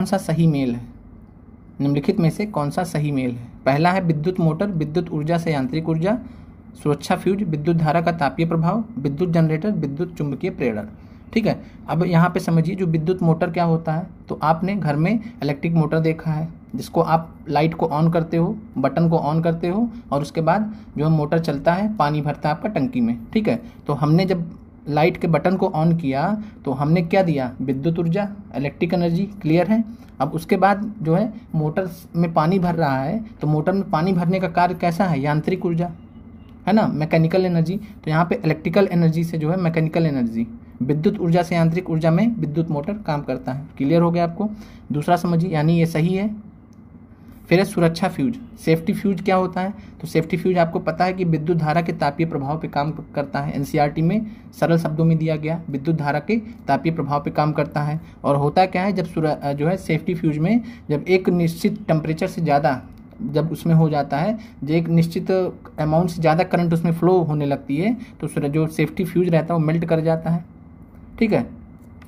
कौन सा सही मेल है? निम्नलिखित में से कौन सा सही मेल है? पहला है विद्युत मोटर विद्युत ऊर्जा से यांत्रिक ऊर्जा, सुरक्षा फ्यूज विद्युत धारा का तापीय प्रभाव, विद्युत जनरेटर विद्युत चुंबकीय प्रेरण। ठीक है, अब यहाँ पे समझिए जो विद्युत मोटर क्या होता है, तो आपने घर में इलेक्ट्रिक मोटर देखा है जिसको आप लाइट को ऑन करते हो, बटन को ऑन करते हो और उसके बाद जो मोटर चलता है, पानी भरता है आपका टंकी में। ठीक है, तो हमने जब लाइट के बटन को ऑन किया तो हमने क्या दिया? विद्युत ऊर्जा, इलेक्ट्रिक एनर्जी। क्लियर है? अब उसके बाद जो है मोटर में पानी भर रहा है, तो मोटर में पानी भरने का कार्य कैसा है? यांत्रिक ऊर्जा है ना, मैकेनिकल एनर्जी। तो यहाँ पे इलेक्ट्रिकल एनर्जी से जो है मैकेनिकल एनर्जी, विद्युत ऊर्जा से यांत्रिक ऊर्जा में विद्युत मोटर काम करता है। क्लियर हो गया आपको? दूसरा समझिए, यानी ये सही है। फिर है सुरक्षा फ्यूज। सेफ्टी फ्यूज क्या होता है? तो सेफ्टी फ्यूज आपको पता है कि विद्युत धारा के तापीय प्रभाव पे काम करता है। एनसीईआरटी में सरल शब्दों में दिया गया, विद्युत धारा के तापीय प्रभाव पे काम करता है। और होता क्या है, जब जो है सेफ्टी फ्यूज में जब एक निश्चित टेम्परेचर से ज़्यादा जब उसमें हो जाता है, जो एक निश्चित अमाउंट से ज़्यादा करंट उसमें फ्लो होने लगती है, तो जो सेफ्टी फ्यूज रहता है वो मेल्ट कर जाता है। ठीक है,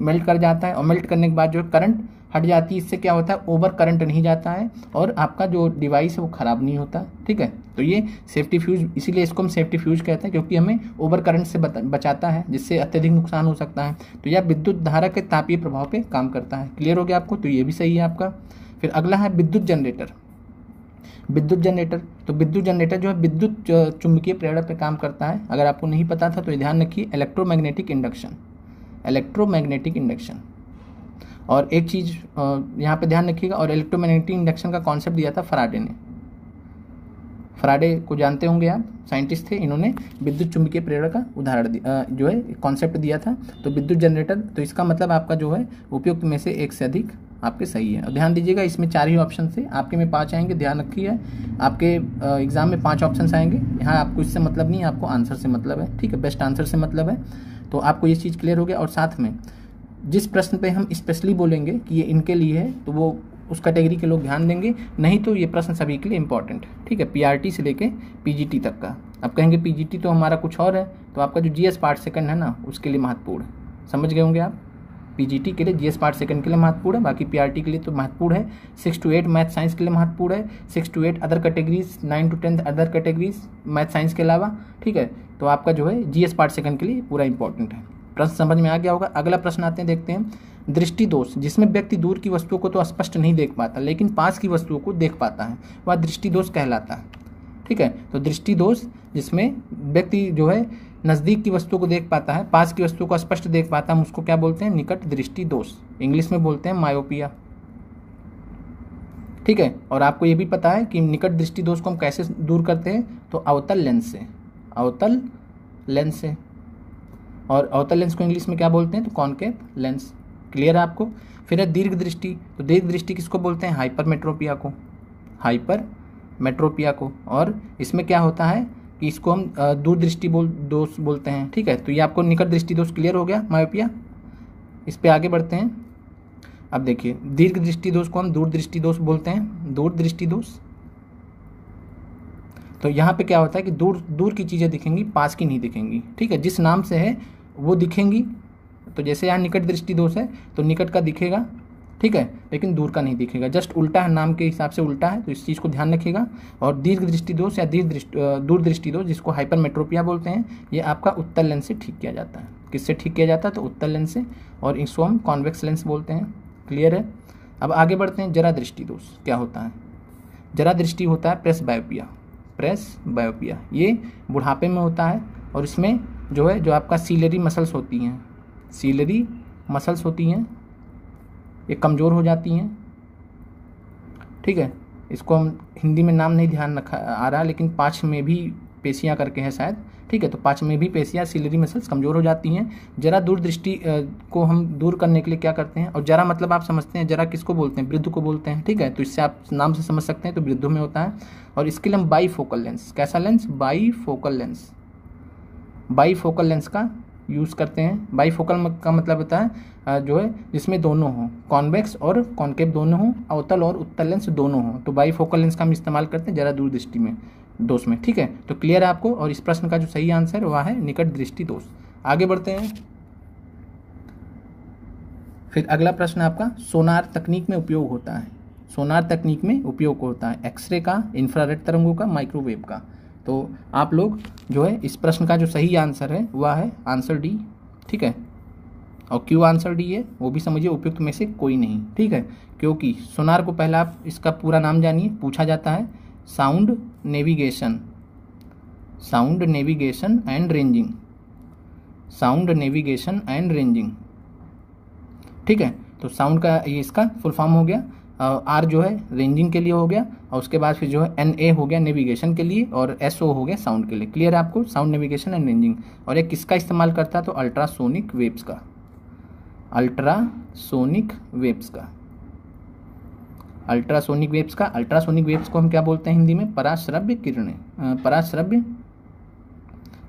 मेल्ट कर जाता है और मेल्ट करने के बाद जो करंट हट जाती है। इससे क्या होता है? ओवर करंट नहीं जाता है और आपका जो डिवाइस है वो ख़राब नहीं होता। ठीक है, तो ये सेफ्टी फ्यूज, इसीलिए इसको हम सेफ्टी फ्यूज कहते हैं, क्योंकि हमें ओवर करंट से बचाता है, जिससे अत्यधिक नुकसान हो सकता है। तो यह विद्युत धारा के तापीय प्रभाव पे काम करता है। क्लियर हो गया आपको? तो ये भी सही है आपका। फिर अगला है विद्युत जनरेटर। विद्युत जनरेटर, तो विद्युत जनरेटर जो है विद्युत चुंबकीय प्रेरण पर काम करता है। अगर आपको नहीं पता था तो ध्यान रखिए, इलेक्ट्रोमैग्नेटिक इंडक्शन, इलेक्ट्रोमैग्नेटिक इंडक्शन। और एक चीज़ यहाँ पे ध्यान रखिएगा, और इलेक्ट्रोमैग्नेटिक इंडक्शन का कॉन्सेप्ट दिया था फराडे ने। फराडे को जानते होंगे आप, साइंटिस्ट थे, इन्होंने विद्युत चुंबकीय प्रेरण का उदाहरण जो है कॉन्सेप्ट दिया था। तो विद्युत जनरेटर, तो इसका मतलब आपका जो है उपयुक्त में से एक से अधिक आपके सही है। और ध्यान दीजिएगा, इसमें 4 ही ऑप्शन थे, आपके में 5 आएंगे। ध्यान रखिए, आपके एग्जाम में 5 ऑप्शन आएंगे। यहाँ आपको इससे मतलब नहीं है, आपको आंसर से मतलब है। ठीक है, बेस्ट आंसर से मतलब है। तो आपको ये चीज़ क्लियर हो गया। और साथ में जिस प्रश्न पे हम स्पेशली बोलेंगे कि ये इनके लिए है, तो वो उस कैटेगरी के लोग ध्यान देंगे, नहीं तो ये प्रश्न सभी के लिए इंपॉर्टेंट है। ठीक है, पीआरटी से लेके पीजीटी तक का। अब कहेंगे पीजीटी तो हमारा कुछ और है, तो आपका जो जीएस पार्ट सेकंड है ना, उसके लिए महत्वपूर्ण है। समझ गए होंगे आप? पीजीटी के लिए जीएस पार्ट सेकंड के लिए महत्वपूर्ण है, बाकी पीआरटी के लिए तो महत्वपूर्ण है। 6 to 8 मैथ साइंस के लिए महत्वपूर्ण है, 6 to 8 other categories, 9 to 10 other categories math science के अलावा। ठीक है, तो आपका जो है जीएस पार्ट सेकंड के लिए पूरा इंपॉर्टेंट है। प्रश्न समझ में आ गया होगा। अगला प्रश्न आते हैं, देखते हैं। दृष्टि दोष, जिसमें व्यक्ति दूर की वस्तुओं को तो स्पष्ट नहीं देख पाता लेकिन पास की वस्तुओं को देख पाता है, वह दृष्टि दोष कहलाता है। ठीक है, तो दृष्टि दोष जिसमें व्यक्ति जो है नज़दीक की वस्तुओं को देख पाता है, पास की वस्तुओं को स्पष्ट देख पाता है, हम उसको क्या बोलते हैं? निकट दृष्टि दोष। इंग्लिश में बोलते हैं मायोपिया। ठीक है, और आपको ये भी पता है कि निकट दृष्टि दोष को हम कैसे दूर करते हैं? तो अवतल लेंस से, अवतल लेंस से। और अवतल लेंस को इंग्लिश में क्या बोलते हैं? तो कॉनकेव लेंस। क्लियर है आपको? फिर है दीर्घ दृष्टि, तो दीर्घ दृष्टि किसको बोलते हैं? हाइपरमेट्रोपिया को, हाइपरमेट्रोपिया को। और इसमें क्या होता है कि इसको हम दूरदृष्टि दोष बोलते हैं। ठीक है, तो ये आपको निकट दृष्टि दोष क्लियर हो गया, मायोपिया। इस पे आगे बढ़ते हैं। अब देखिए, दीर्घ दृष्टि दोष को हम दूरदृष्टि दोष बोलते हैं, दूरदृष्टि दोष। तो यहाँ पे क्या होता है कि दूर की चीज़ें दिखेंगी, पास की नहीं दिखेंगी। ठीक है, जिस नाम से है वो दिखेंगी। तो जैसे यहाँ निकट दृष्टि दोष है, तो निकट का दिखेगा, ठीक है, लेकिन दूर का नहीं दिखेगा, जस्ट उल्टा है, नाम के हिसाब से उल्टा है, तो इस चीज़ को ध्यान रखिएगा। और दीर्घ दृष्टि दोष या दूर दृष्टि दोष, जिसको हाइपरमेट्रोपिया बोलते हैं, ये आपका उत्तल लेंस से ठीक किया जाता है। किससे ठीक किया जाता है? तो उत्तल लेंस से, और इसको हम कॉन्वेक्स लेंस बोलते हैं। क्लियर है? अब आगे बढ़ते हैं। जरा दृष्टि दोष क्या होता है? जरा दृष्टि होता है प्रेस बायोपिया, प्रेस बायोपिया। ये बुढ़ापे में होता है, और इसमें जो है जो आपका सीलरी मसल्स होती हैं, सीलरी मसल्स होती हैं, ये कमज़ोर हो जाती हैं। ठीक है, इसको हम हिंदी में नाम नहीं ध्यान रखा आ रहा, लेकिन पाँच में भी पेशियाँ करके हैं शायद। ठीक है, तो पाँच में भी पेशियाँ, सीलरी मसल्स कमज़ोर हो जाती हैं। जरा दूरदृष्टि को हम दूर करने के लिए क्या करते हैं? और जरा मतलब आप समझते हैं, जरा किसको बोलते हैं? वृद्ध को बोलते हैं। ठीक है, तो इससे आप नाम से समझ सकते हैं, तो वृद्धों में होता है। और इसके लिए हम बाईफोकल लेंस, कैसा lens? Bifocal lens, bifocal lens का यूज़ करते हैं। बाईफोकल का मतलब होता है जो है जिसमें दोनों हों, कॉन्वेक्स और कॉनकेव दोनों हों, अवतल और उत्तल लेंस दोनों हों, तो बाईफोकल लेंस का हम इस्तेमाल करते हैं जरा दूरदृष्टि में दोष में। ठीक है, तो क्लियर है आपको? और इस प्रश्न का जो सही आंसर वह है निकट दृष्टि दोष। आगे बढ़ते हैं। फिर अगला प्रश्न आपका, सोनार तकनीक में उपयोग होता है। सोनार तकनीक में उपयोग होता है एक्सरे का, इंफ्रारेड तरंगों का, माइक्रोवेव का। तो आप लोग जो है इस प्रश्न का जो सही आंसर है वह है आंसर डी, ठीक है। और क्यों आंसर डी है वो भी समझिए, उपयुक्त में से कोई नहीं, ठीक है। क्योंकि सोनार को पहला आप इसका पूरा नाम जानिए, पूछा जाता है sound navigation, sound navigation and ranging, sound navigation and ranging, ठीक है। तो साउंड का ये इसका फुल फॉर्म हो गया, आर जो है रेंजिंग के लिए हो गया, और उसके बाद फिर जो है एन ए हो गया नेविगेशन के लिए, और एस ओ हो गया साउंड के लिए। क्लियर है आपको, साउंड नेविगेशन एंड रेंजिंग। और ये किसका इस्तेमाल करता है, तो अल्ट्रासोनिक वेव्स का, अल्ट्रासोनिक वेव्स का, अल्ट्रासोनिक वेव्स का। अल्ट्रासोनिक वेव्स को हम क्या बोलते हैं हिंदी में, पराश्रव्य किरणें, पराश्रव्य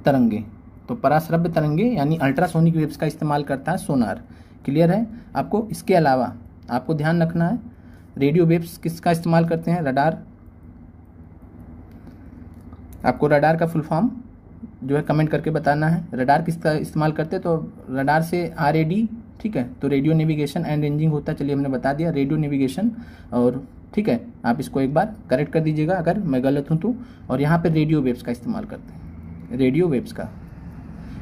तरंगे। तो पराश्रव्य तरंगे यानी अल्ट्रासोनिक वेव्स का इस्तेमाल करता है सोनार। क्लियर है आपको। इसके अलावा आपको ध्यान रखना है, रेडियो वेव्स किसका इस्तेमाल करते हैं, रडार। आपको रडार का फुल फॉर्म जो है कमेंट करके बताना है, रडार किसका इस्तेमाल करते हैं। तो रडार से RAD, ठीक है। तो रेडियो नेविगेशन एंड रेंजिंग होता है, चलिए हमने बता दिया रेडियो नेविगेशन, और ठीक है आप इसको एक बार करेक्ट कर दीजिएगा अगर मैं गलत हूँ तो। और यहाँ पे रेडियो वेव्स का इस्तेमाल करते हैं, रेडियो वेव्स का,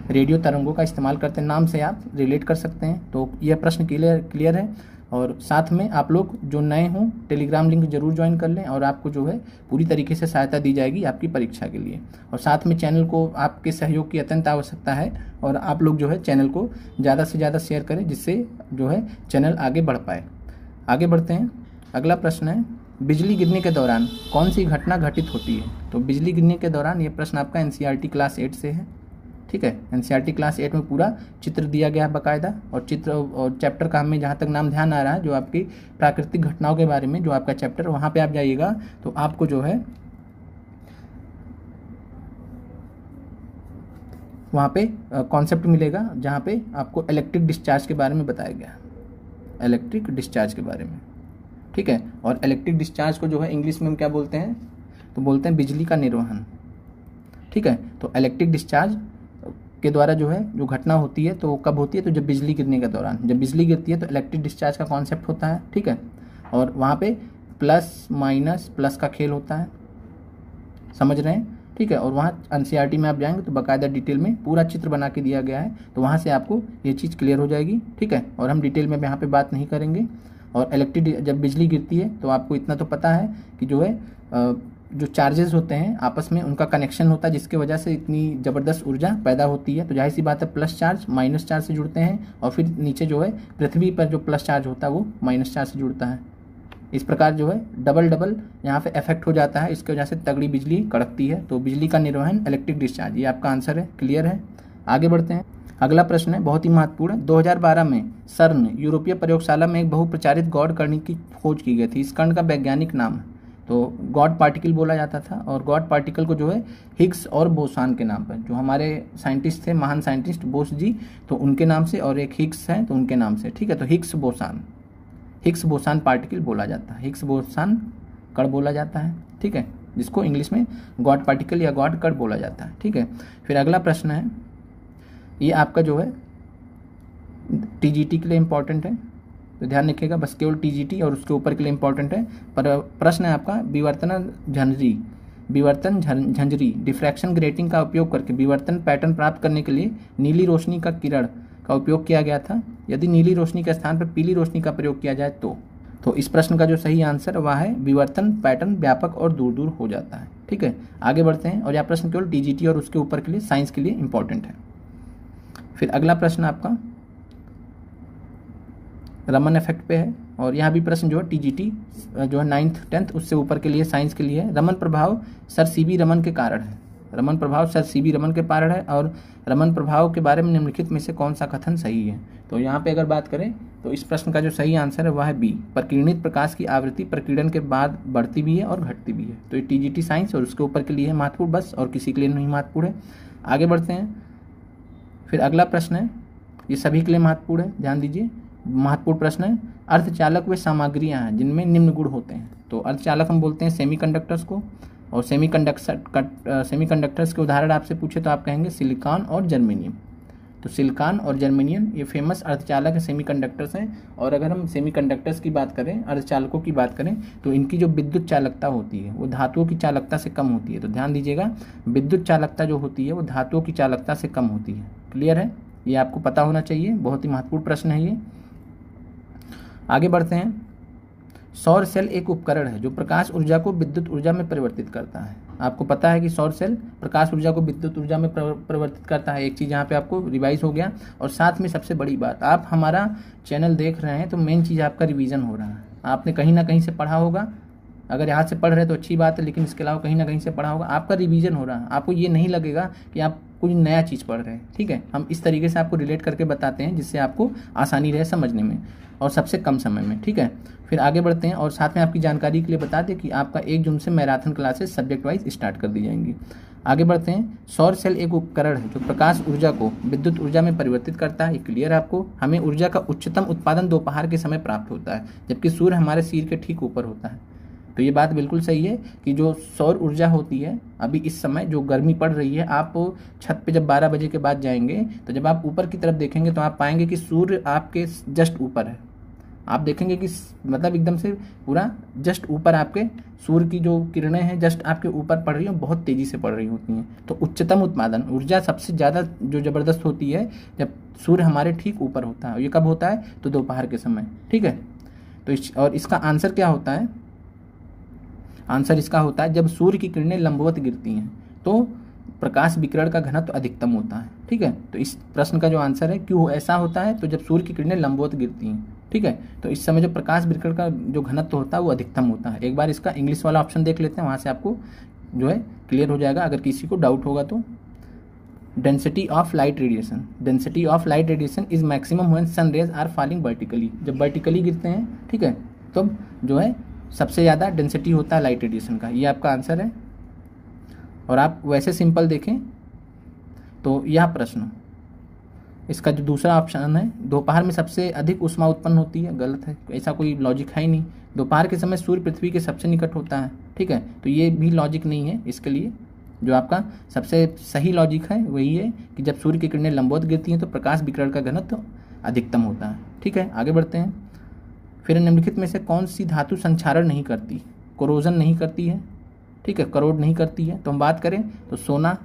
रेडियो तरंगों का इस्तेमाल करते हैं, नाम से आप रिलेट कर सकते हैं। तो यह प्रश्न क्लियर है। और साथ में आप लोग जो नए हों टेलीग्राम लिंक जरूर ज्वाइन कर लें, और आपको जो है पूरी तरीके से सहायता दी जाएगी आपकी परीक्षा के लिए। और साथ में चैनल को आपके सहयोग की अत्यंत आवश्यकता है, और आप लोग जो है चैनल को ज़्यादा से ज़्यादा शेयर करें, जिससे जो है चैनल आगे बढ़ पाए। आगे बढ़ते हैं, अगला प्रश्न है, बिजली गिरने के दौरान कौन सी घटना घटित होती है। तो बिजली गिरने के दौरान, ये प्रश्न आपका NCERT क्लास 8 से है, ठीक है। NCERT क्लास 8 में पूरा चित्र दिया गया है बाकायदा, और चित्र और चैप्टर का हमें जहाँ तक नाम ध्यान आ रहा है, जो आपकी प्राकृतिक घटनाओं के बारे में जो आपका चैप्टर, वहाँ पे आप जाइएगा तो आपको जो है वहाँ पे कॉन्सेप्ट मिलेगा, जहाँ पे आपको इलेक्ट्रिक डिस्चार्ज के बारे में बताया गया, इलेक्ट्रिक डिस्चार्ज के बारे में, ठीक है। और इलेक्ट्रिक डिस्चार्ज को जो है इंग्लिश में हम क्या बोलते हैं, तो बोलते हैं बिजली का निर्वहन, ठीक है। तो इलेक्ट्रिक डिस्चार्ज के द्वारा जो है जो घटना होती है तो कब होती है, तो जब बिजली गिरने के दौरान, जब बिजली गिरती है तो इलेक्ट्रिक डिस्चार्ज का कॉन्सेप्ट होता है, ठीक है। और वहाँ पे प्लस माइनस प्लस का खेल होता है, समझ रहे हैं, ठीक है। और वहाँ NCERT में आप जाएंगे तो बाकायदा डिटेल में पूरा चित्र बना के दिया गया है, तो वहाँ से आपको ये चीज़ क्लियर हो जाएगी, ठीक है। और हम डिटेल में यहाँ पे बात नहीं करेंगे। और इलेक्ट्रिक जब बिजली गिरती है तो आपको इतना तो पता है कि जो है जो चार्जेस होते हैं आपस में उनका कनेक्शन होता है, जिसकी वजह से इतनी ज़बरदस्त ऊर्जा पैदा होती है। तो जाहिर सी बात है प्लस चार्ज माइनस चार्ज से जुड़ते हैं, और फिर नीचे जो है पृथ्वी पर जो प्लस चार्ज होता है वो माइनस चार्ज से जुड़ता है। इस प्रकार जो है डबल यहाँ पे इफेक्ट हो जाता है, इसकी वजह से तगड़ी बिजली कड़कती है। तो बिजली का निर्वहन इलेक्ट्रिक डिस्चार्ज, ये आपका आंसर है। क्लियर है। आगे बढ़ते हैं, अगला प्रश्न है बहुत ही महत्वपूर्ण है। 2012 में सर्न यूरोपीय प्रयोगशाला में एक बहुप्रचारित गॉड कण की खोज की गई थी। इस कण का वैज्ञानिक नाम है, तो गॉड पार्टिकल बोला जाता था, और गॉड पार्टिकल को जो है हिग्स और बोसान के नाम पर, जो हमारे साइंटिस्ट थे महान साइंटिस्ट बोस जी, तो उनके नाम से, और एक हिग्स है तो उनके नाम से, ठीक है। तो हिग्स बोसान पार्टिकल बोला जाता है, हिग्स बोसान कण बोला जाता है, ठीक है, जिसको इंग्लिश में गॉड पार्टिकल या गॉड कण बोला जाता है, ठीक है। फिर अगला प्रश्न है, ये आपका जो है TGT के लिए इम्पोर्टेंट है, तो ध्यान रखिएगा, बस केवल TGT और उसके ऊपर के लिए इम्पोर्टेंट है। पर प्रश्न है आपका, विवर्तन झंझरी डिफ्रैक्शन ग्रेटिंग का उपयोग करके विवर्तन पैटर्न प्राप्त करने के लिए नीली रोशनी का किरण का उपयोग किया गया था। यदि नीली रोशनी के स्थान पर पीली रोशनी का प्रयोग किया जाए तो इस प्रश्न का जो सही आंसर वह है विवर्तन पैटर्न व्यापक और दूर दूर हो जाता है, ठीक है। आगे बढ़ते हैं, और यह प्रश्न केवल TGT और उसके ऊपर के लिए साइंस के लिए इम्पोर्टेंट है। फिर अगला प्रश्न आपका रमन इफेक्ट पे है, और यहाँ भी प्रश्न जो है TGT जो है 9th 10th उससे ऊपर के लिए साइंस के लिए है। रमन प्रभाव सर CB रमन के कारण है, रमन प्रभाव सर CB रमन के कारण है। और रमन प्रभाव के बारे में निम्नलिखित में से कौन सा कथन सही है। तो यहाँ पे अगर बात करें तो इस प्रश्न का जो सही आंसर है वह है B, प्रकीर्णित प्रकाश की आवृत्ति प्रकीर्णन के बाद बढ़ती भी है और घटती भी है। तो ये TGT साइंस और उसके ऊपर के लिए महत्वपूर्ण, बस, और किसी के लिए नहीं महत्वपूर्ण है। आगे बढ़ते हैं, फिर अगला प्रश्न है, ये सभी के लिए महत्वपूर्ण है, ध्यान दीजिए, महत्वपूर्ण प्रश्न है। अर्धचालक वे सामग्रियां हैं जिनमें निम्न गुण होते हैं। तो अर्धचालक हम बोलते हैं सेमीकंडक्टर्स को, और सेमीकंडक्टर्स के उदाहरण आपसे पूछे तो आप कहेंगे सिलिकॉन और जर्मेनियम, तो सिलिकॉन और जर्मेनियम ये फेमस अर्धचालक सेमीकंडक्टर्स हैं। और अगर हम सेमीकंडक्टर्स की बात करें, अर्धचालकों की बात करें, तो इनकी जो विद्युत चालकता होती है वो धातुओं की चालकता से कम होती है। तो ध्यान दीजिएगा, विद्युत चालकता जो होती है वो धातुओं की चालकता से कम होती है। क्लियर है, ये आपको पता होना चाहिए, बहुत ही महत्वपूर्ण प्रश्न है ये। आगे बढ़ते हैं। सौर सेल एक उपकरण है जो प्रकाश ऊर्जा को विद्युत ऊर्जा में परिवर्तित करता है। आपको पता है कि सौर सेल प्रकाश ऊर्जा को विद्युत ऊर्जा में परिवर्तित करता है। एक चीज़ यहाँ पे आपको रिवाइज हो गया। और साथ में सबसे बड़ी बात, आप हमारा चैनल देख रहे हैं तो मेन चीज़ आपका रिवीजन हो रहा है। आपने कहीं ना कहीं से पढ़ा होगा, अगर यहाँ से पढ़ रहे हैं तो अच्छी बात है, लेकिन इसके अलावा कहीं ना कहीं से पढ़ा होगा, आपका रिवीजन हो रहा है। आपको ये नहीं लगेगा कि आप कुछ नया चीज़ पढ़ रहे हैं। ठीक है, हम इस तरीके से आपको रिलेट करके बताते हैं जिससे आपको आसानी रहे समझने में और सबसे कम समय में। ठीक है, फिर आगे बढ़ते हैं। और साथ में आपकी जानकारी के लिए बता दें कि आपका 1 जून से marathon classes subject wise start कर दी जाएंगी। आगे बढ़ते हैं। सौर सेल एक उपकरण है जो प्रकाश ऊर्जा को विद्युत ऊर्जा में परिवर्तित करता है। क्लियर है आपको। हमें ऊर्जा का उच्चतम उत्पादन दोपहर के समय प्राप्त होता है, जबकि सूर्य हमारे सिर के ठीक ऊपर होता है। तो ये बात बिल्कुल सही है कि जो सौर ऊर्जा होती है, अभी इस समय जो गर्मी पड़ रही है, आप छत पे जब 12 बजे के बाद जाएंगे तो जब आप ऊपर की तरफ देखेंगे तो आप पाएंगे कि सूर्य आपके जस्ट ऊपर है। आप देखेंगे कि मतलब एकदम से पूरा जस्ट ऊपर आपके सूर्य की जो किरणें हैं जस्ट आपके ऊपर पड़ रही हैं, बहुत तेज़ी से पड़ रही होती हैं। तो उच्चतम उत्पादन ऊर्जा सबसे ज़्यादा जो ज़बरदस्त होती है जब सूर्य हमारे ठीक ऊपर होता है। ये कब होता है? तो दोपहर के समय। ठीक है, तो और इसका आंसर क्या होता है? आंसर इसका होता है जब सूर्य की किरणें लंबवत गिरती हैं तो प्रकाश विकिरण का घनत्व अधिकतम होता है। ठीक है, तो इस प्रश्न का जो आंसर है क्यों ऐसा होता है, तो जब सूर्य की किरणें लंबवत गिरती हैं। ठीक है, तो इस समय जो प्रकाश विकिरण का जो घनत्व होता है वो अधिकतम होता है। एक बार इसका इंग्लिश वाला ऑप्शन देख लेते हैं, वहाँ से आपको जो है क्लियर हो जाएगा अगर किसी को डाउट होगा तो। Density of light radiation, density of light radiation is maximum when sun rays are falling vertically. जब वर्टिकली गिरते हैं, ठीक है, तो जो है सबसे ज़्यादा डेंसिटी होता है लाइट रेडिएशन का। ये आपका आंसर है। और आप वैसे सिंपल देखें तो यह प्रश्न, इसका जो दूसरा ऑप्शन है, दोपहर में सबसे अधिक ऊष्मा उत्पन्न होती है, गलत है। ऐसा कोई लॉजिक है ही नहीं। दोपहर के समय सूर्य पृथ्वी के सबसे निकट होता है। ठीक है, तो ये भी लॉजिक नहीं है इसके लिए। जो आपका सबसे सही लॉजिक है वही है कि जब सूर्य की किरणें लंबवत गिरती हैं तो प्रकाश विकिरण का घनत्व अधिकतम होता है। ठीक है, आगे बढ़ते हैं। फिर निम्नलिखित में से कौन सी धातु संक्षारण नहीं करती? कोरोजन नहीं करती है। ठीक है, करोड नहीं करती है। तो हम बात करें तो सोना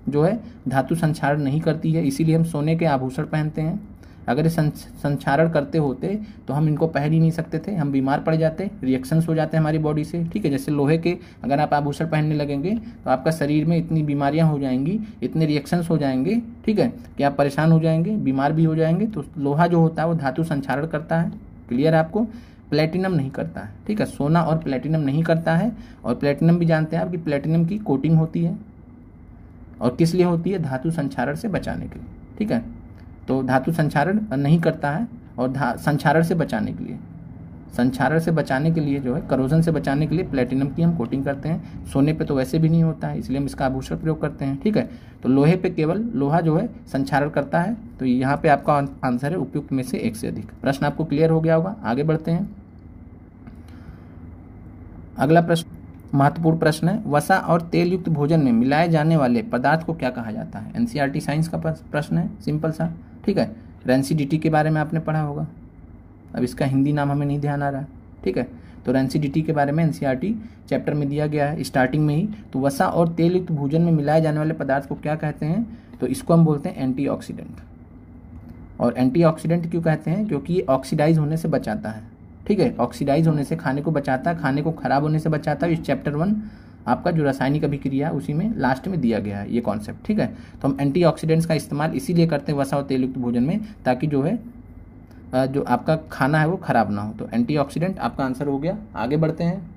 जो है धातु संक्षारण नहीं करती है, इसीलिए हम सोने के आभूषण पहनते हैं। अगर ये संक्षारण करते होते तो हम इनको पहन ही नहीं सकते थे, हम बीमार पड़ जाते, रिएक्शंस हो जाते हैं हमारी बॉडी से। ठीक है, जैसे लोहे के अगर आप आभूषण पहनने लगेंगे तो आपका शरीर में इतनी बीमारियां हो जाएंगी, इतने रिएक्शंस हो जाएंगे, ठीक है, कि आप परेशान हो जाएंगे, बीमार भी हो जाएंगे। तो लोहा जो होता है वो धातु संक्षारण करता है। क्लियर है आपको। प्लेटिनम नहीं करता है। ठीक है, सोना और प्लेटिनम नहीं करता है। और प्लेटिनम भी जानते हैं आप कि प्लेटिनम की कोटिंग होती है, और किस लिए होती है? धातु संक्षारण से बचाने के लिए। ठीक है, तो धातु संक्षारण नहीं करता है और संक्षारण से बचाने के लिए, संक्षारण से बचाने के लिए जो है, करोजन से बचाने के लिए प्लेटिनम की हम कोटिंग करते हैं। सोने पे तो वैसे भी नहीं होता है, इसलिए हम इसका आभूषण प्रयोग करते हैं। ठीक है, तो लोहे पे केवल लोहा जो है संक्षारण करता है। तो यहाँ पे आपका आंसर है उपयुक्त में से एक से अधिक। प्रश्न आपको क्लियर हो गया होगा। आगे बढ़ते हैं। अगला प्रश्न महत्वपूर्ण प्रश्न है। वसा और तेल युक्त भोजन में मिलाए जाने वाले पदार्थ को क्या कहा जाता है? एनसीईआरटी साइंस का प्रश्न है, सिंपल सा। ठीक है, रेंसिडिटी के बारे में आपने पढ़ा होगा, अब इसका हिंदी नाम हमें नहीं ध्यान आ रहा है। ठीक है, तो रेंसिडिटी के बारे में एनसीईआरटी चैप्टर में दिया गया है स्टार्टिंग में ही। तो वसा और तेल युक्त भोजन में मिलाए जाने वाले पदार्थ को क्या कहते हैं? तो इसको हम बोलते हैं एंटीऑक्सीडेंट। और एंटीऑक्सीडेंट क्यों कहते हैं? क्योंकि ये ऑक्सीडाइज होने से बचाता है। ठीक है, ऑक्सीडाइज होने से खाने को बचाता है, खाने को खराब होने से बचाता है। इस चैप्टर 1 आपका जो रासायनिक अभिक्रिया है उसी में लास्ट में दिया गया है ये कॉन्सेप्ट। ठीक है, तो हम एंटीऑक्सीडेंट्स का इस्तेमाल इसीलिए करते हैं वसा और तेल युक्त भोजन में, ताकि जो है जो आपका खाना है वो खराब ना हो। तो एंटीऑक्सीडेंट आपका आंसर हो गया। आगे बढ़ते हैं।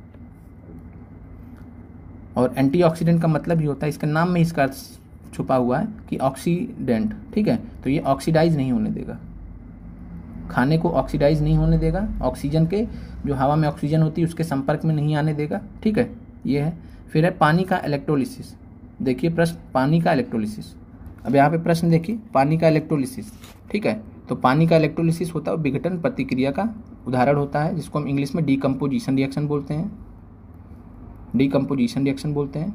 और एंटीऑक्सीडेंट का मतलब ही होता है, इसके नाम में इसका अर्थ छुपा हुआ है कि ऑक्सीडेंट। ठीक है, तो ये ऑक्सीडाइज नहीं होने देगा, खाने को ऑक्सीडाइज नहीं होने देगा, ऑक्सीजन के जो हवा में ऑक्सीजन होती है उसके संपर्क में नहीं आने देगा। ठीक है, ये है। फिर है पानी का इलेक्ट्रोलिसिस। देखिए प्रश्न, पानी का इलेक्ट्रोलिसिस। अब यहाँ पे प्रश्न देखिए, पानी का इलेक्ट्रोलिसिस। ठीक है, तो पानी का इलेक्ट्रोलिसिस होता है विघटन प्रतिक्रिया का उदाहरण होता है, जिसको हम इंग्लिश में डीकम्पोजिशन रिएक्शन बोलते हैं, डीकम्पोजिशन रिएक्शन बोलते हैं।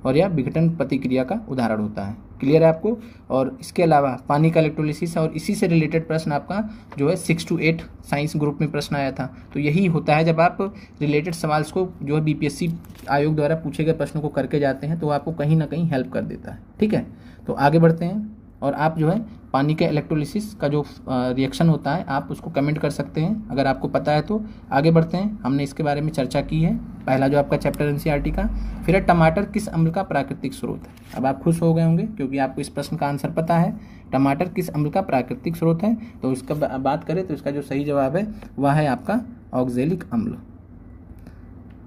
और यह विघटन प्रतिक्रिया का उदाहरण होता है। क्लियर है आपको। और इसके अलावा पानी का इलेक्ट्रोलिसिस और इसी से रिलेटेड प्रश्न आपका जो है 6 to 8 साइंस ग्रुप में प्रश्न आया था। तो यही होता है जब आप रिलेटेड सवाल्स को जो है बीपीएससी आयोग द्वारा पूछे गए प्रश्नों को करके जाते हैं तो आपको कहीं ना कहीं हेल्प कर देता है। ठीक है, तो आगे बढ़ते हैं और आप जो है पानी के इलेक्ट्रोलिसिस का जो रिएक्शन होता है आप उसको कमेंट कर सकते हैं अगर आपको पता है तो। आगे बढ़ते हैं, हमने इसके बारे में चर्चा की है, पहला जो आपका चैप्टर एनसीईआरटी का। फिर है टमाटर किस अम्ल का प्राकृतिक स्रोत है। अब आप खुश हो गए होंगे क्योंकि आपको इस प्रश्न का आंसर पता है। टमाटर किस अम्ल का प्राकृतिक स्रोत है, तो इसका बात करें तो इसका जो सही जवाब है वह है आपका ऑक्जेलिक अम्ल।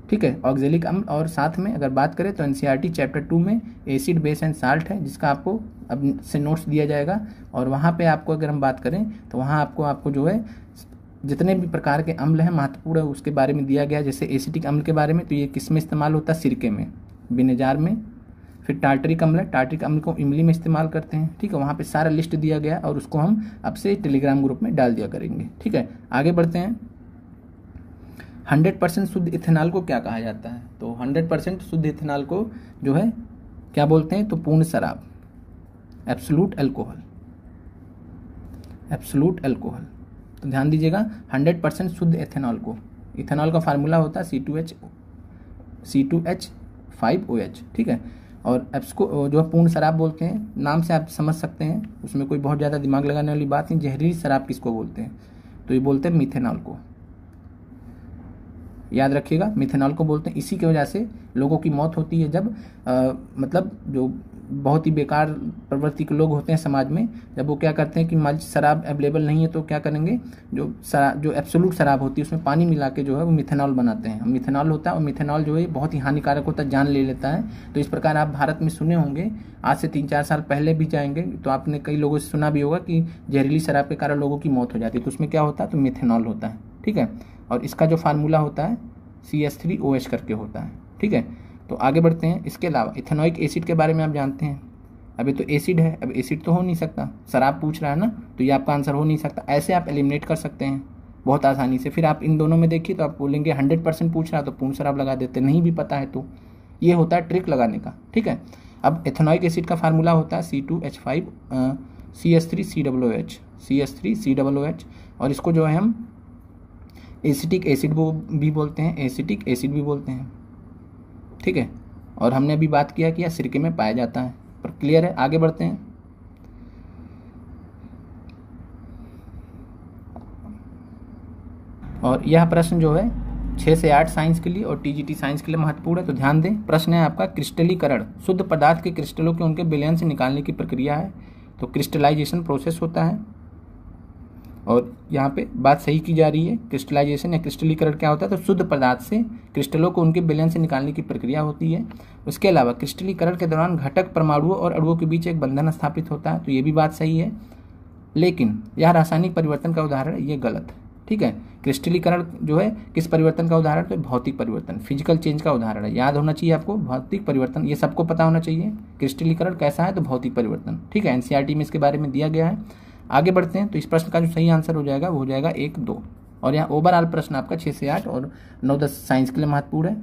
ठीक है, ऑक्जेलिक अम्ल। और साथ में अगर बात करें तो एनसीईआरटी चैप्टर 2 में एसिड बेस एंड साल्ट है, जिसका आपको अब से नोट्स दिया जाएगा। और वहाँ पे आपको अगर हम बात करें तो वहाँ आपको जो है जितने भी प्रकार के अम्ल हैं महत्वपूर्ण उसके बारे में दिया गया। जैसे एसिटिक अम्ल के बारे में, तो ये किस में इस्तेमाल होता है, सिरके में, विनेजार में। फिर टार्टरिक अम्ल है, टार्टरिक अम्ल को इमली में इस्तेमाल करते हैं। ठीक है, वहाँ पे सारा लिस्ट दिया गया और उसको हम अब से टेलीग्राम ग्रुप में डाल दिया करेंगे। ठीक है, आगे बढ़ते हैं। 100% शुद्ध इथेनॉल को क्या कहा जाता है, तो 100% शुद्ध इथेनॉल को जो है क्या बोलते हैं, तो पूर्ण शराब, एब्सोल्यूट अल्कोहल, एब्सोल्यूट अल्कोहल। तो ध्यान दीजिएगा 100% शुद्ध इथेनॉल को, इथेनॉल का फार्मूला होता है C2H5OH। ठीक है, और इसको जो है पूर्ण शराब बोलते हैं, नाम से आप समझ सकते हैं, उसमें कोई बहुत ज़्यादा दिमाग लगाने वाली बात नहीं। जहरीली शराब किसको बोलते हैं, तो ये बोलते हैं मिथेनॉल को, याद रखिएगा, मिथेनॉल को बोलते हैं। इसी की वजह से लोगों की मौत होती है जब मतलब जो बहुत ही बेकार प्रवृत्ति के लोग होते हैं समाज में, जब वो क्या करते हैं कि मान लीजिए शराब अवेलेबल नहीं है तो क्या करेंगे, जो एब्सोल्यूट शराब होती है उसमें पानी मिला के जो है वो मिथेनॉल बनाते हैं। मिथेनॉल होता है और मिथेनॉल जो है बहुत ही हानिकारक होता है, जान ले लेता है। तो इस प्रकार आप भारत में सुने होंगे, आज से 3-4 साल पहले भी जाएंगे तो आपने कई लोगों से सुना भी होगा कि जहरीली शराब के कारण लोगों की मौत हो जाती है। तो उसमें क्या होता है, तो मिथेनॉल होता है। ठीक है, और इसका जो फार्मूला होता है CH3OH करके होता है। ठीक है, तो आगे बढ़ते हैं। इसके अलावा इथेनॉइक एसिड के बारे में आप जानते हैं। अभी तो एसिड है, अब एसिड तो हो नहीं सकता, शराब पूछ रहा है ना, तो ये आपका आंसर हो नहीं सकता। ऐसे आप एलिमिनेट कर सकते हैं बहुत आसानी से। फिर आप इन दोनों में देखिए तो आप बोलेंगे 100% पूछ रहा है तो पूर्ण शराब लगा देते, नहीं भी पता है तो ये होता है ट्रिक लगाने का। ठीक है, अब इथेनॉइक एसिड का फार्मूला होता है C2H5CH3COOH, और इसको जो है हम एसिटिक एसिड भी बोलते हैं, एसिटिक एसिड भी बोलते हैं। ठीक है, और हमने अभी बात किया कि यह सिरके में पाया जाता है, पर क्लियर है। आगे बढ़ते हैं। और यह प्रश्न जो है 6 से 8 साइंस के लिए और टीजीटी साइंस के लिए महत्वपूर्ण है, तो ध्यान दें। प्रश्न है आपका क्रिस्टलीकरण, शुद्ध पदार्थ के क्रिस्टलों के उनके विलयन से निकालने की प्रक्रिया है, तो क्रिस्टलाइजेशन प्रोसेस होता है। और यहाँ पे बात सही की जा रही है, क्रिस्टलाइजेशन या क्रिस्टलीकरण क्या होता है, तो शुद्ध पदार्थ से क्रिस्टलों को उनके विलयन से निकालने की प्रक्रिया होती है। उसके अलावा क्रिस्टलीकरण के दौरान घटक परमाणुओं और अणुओं के बीच एक बंधन स्थापित होता है, तो ये भी बात सही है। लेकिन यह रासायनिक परिवर्तन का उदाहरण है, ये गलत है। ठीक है, क्रिस्टलीकरण जो है किस परिवर्तन का उदाहरण, तो भौतिक परिवर्तन, फिजिकल चेंज का उदाहरण है। याद होना चाहिए आपको, भौतिक परिवर्तन, ये सबको पता होना चाहिए। क्रिस्टलीकरण कैसा है, तो भौतिक परिवर्तन। ठीक है, एनसीईआरटी में इसके बारे में दिया गया है। आगे बढ़ते हैं, तो इस प्रश्न का जो सही आंसर हो जाएगा वो हो जाएगा 1-2। और यहाँ ओवरऑल प्रश्न आपका 6 से 8 और 9-10 साइंस के लिए महत्वपूर्ण है।